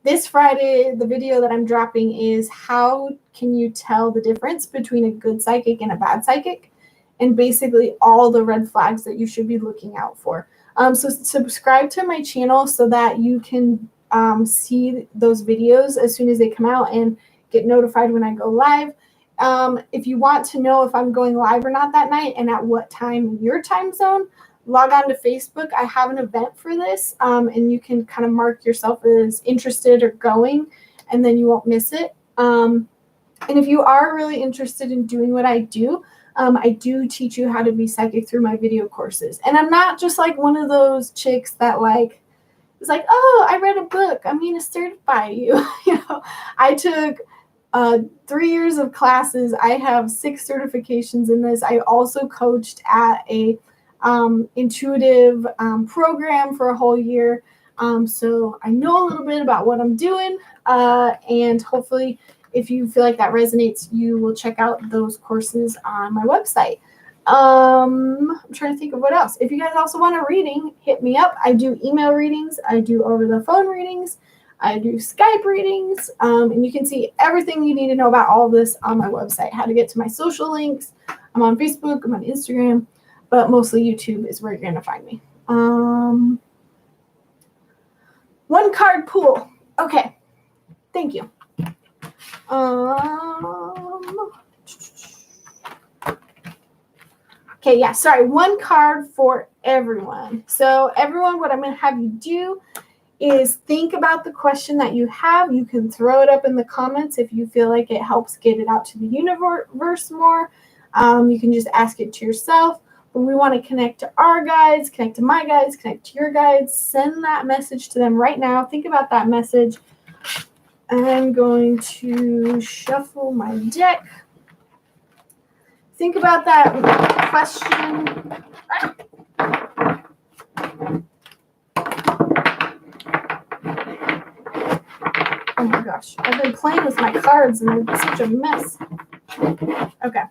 This Friday, the video that I'm dropping is how can you tell the difference between a good psychic and a bad psychic, and basically all the red flags that you should be looking out for. So subscribe to my channel so that you can see those videos as soon as they come out and get notified when I go live. If you want to know if I'm going live or not that night and at what time in your time zone, log on to Facebook. I have an event for this, and you can kind of mark yourself as interested or going, and then you won't miss it. And if you are really interested in doing what I do teach you how to be psychic through my video courses. And I'm not just like one of those chicks that like is like, oh, I read a book, I'm going to certify you. I took 3 years of classes. I have 6 certifications in this. I also coached at a intuitive program for a whole year. So I know a little bit about what I'm doing. And hopefully, if you feel like that resonates, you will check out those courses on my website. I'm trying to think of what else. If you guys also want a reading, hit me up. I do email readings. I do over the phone readings. I do Skype readings, and you can see everything you need to know about all of this on my website, how to get to my social links. I'm on Facebook, I'm on Instagram, but mostly YouTube is where you're going to find me. One card pool. Okay. Thank you. Okay, yeah, sorry. One card for everyone. So everyone, what I'm going to have you do is think about the question that you have. You can throw it up in the comments if you feel like it helps get it out to the universe more. You can just ask it to yourself. But we want to connect to our guides, connect to my guides, connect to your guides. Send that message to them right now. Think about that message. I'm going to shuffle my deck. Think about that question. Oh my gosh, I've been playing with my cards and it's such a mess. Okay.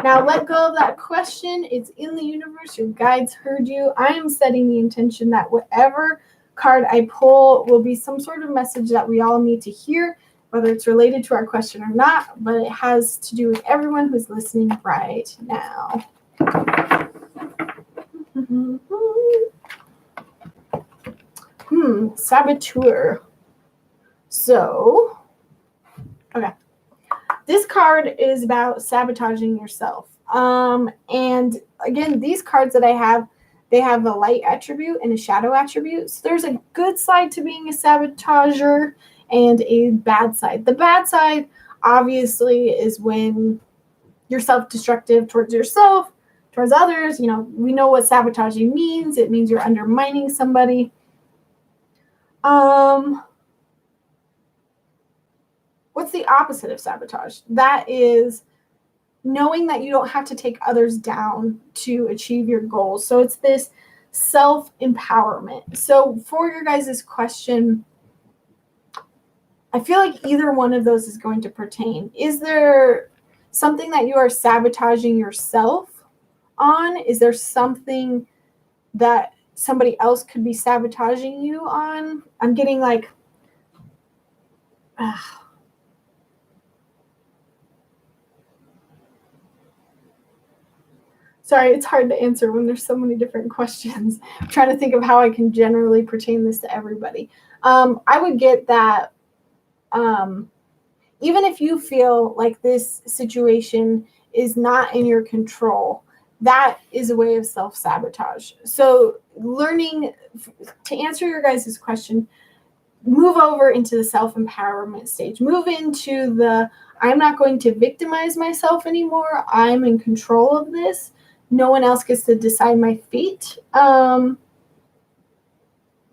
Now let go of that question. It's in the universe. Your guides heard you. I am setting the intention that whatever card I pull will be some sort of message that we all need to hear, whether it's related to our question or not, but it has to do with everyone who's listening right now. Saboteur. So, okay. This card is about sabotaging yourself. And again, these cards that I have, they have a light attribute and a shadow attribute. So there's a good side to being a sabotager and a bad side. The bad side, obviously, is when you're self-destructive towards yourself, towards others. We know what sabotaging means. It means you're undermining somebody. What's the opposite of sabotage? That is knowing that you don't have to take others down to achieve your goals. So it's this self-empowerment. So for your guys' question, I feel like either one of those is going to pertain. Is there something that you are sabotaging yourself on? Is there something that somebody else could be sabotaging you on? I'm getting like, sorry, it's hard to answer when there's so many different questions. I'm trying to think of how I can generally pertain this to everybody. I would get that even if you feel like this situation is not in your control, that is a way of self-sabotage. So learning to answer your guys' question, move over into the self-empowerment stage. Move into the, I'm not going to victimize myself anymore. I'm in control of this. No one else gets to decide my fate. And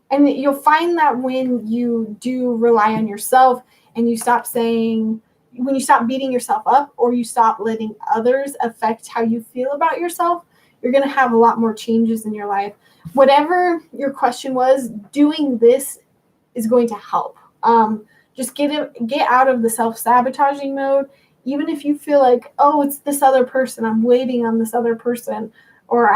you'll find that when you do rely on yourself and you stop saying, when you stop beating yourself up or you stop letting others affect how you feel about yourself, you're going to have a lot more changes in your life. Whatever your question was, doing this is going to help. Just get out of the self-sabotaging mode. Even if you feel like, oh, it's this other person, I'm waiting on this other person, or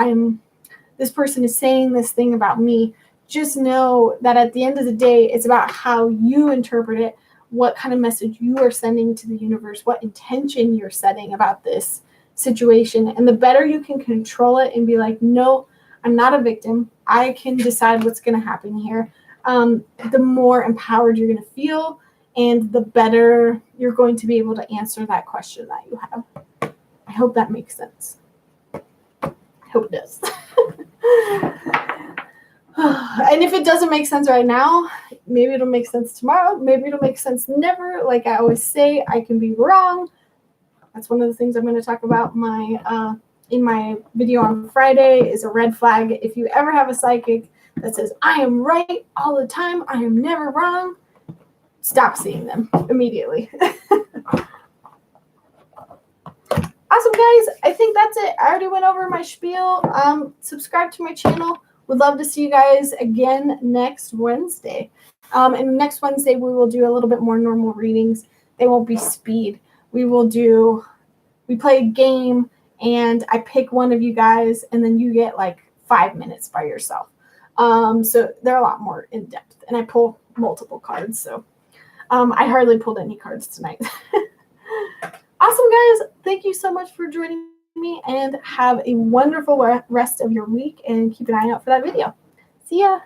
this person is saying this thing about me, just know that at the end of the day, it's about how you interpret it, what kind of message you are sending to the universe, what intention you're setting about this situation. And the better you can control it and be like, no, I'm not a victim. I can decide what's going to happen here. The more empowered you're going to feel, and the better you're going to be able to answer that question that you have. I hope that makes sense. I hope it does. And if it doesn't make sense right now, maybe it'll make sense tomorrow. Maybe it'll make sense never. Like I always say, I can be wrong. That's one of the things I'm going to talk about in my video on Friday is a red flag. If you ever have a psychic that says, I am right all the time, I am never wrong, stop seeing them immediately. Awesome, guys. I think that's it. I already went over my spiel. Subscribe to my channel. Would love to see you guys again next Wednesday. And next Wednesday, we will do a little bit more normal readings. They won't be speed. We play a game, and I pick one of you guys, and then you get like 5 minutes by yourself. So they're a lot more in depth, and I pull multiple cards. So I hardly pulled any cards tonight. Awesome, guys. Thank you so much for joining me, and have a wonderful rest of your week, and keep an eye out for that video. See ya.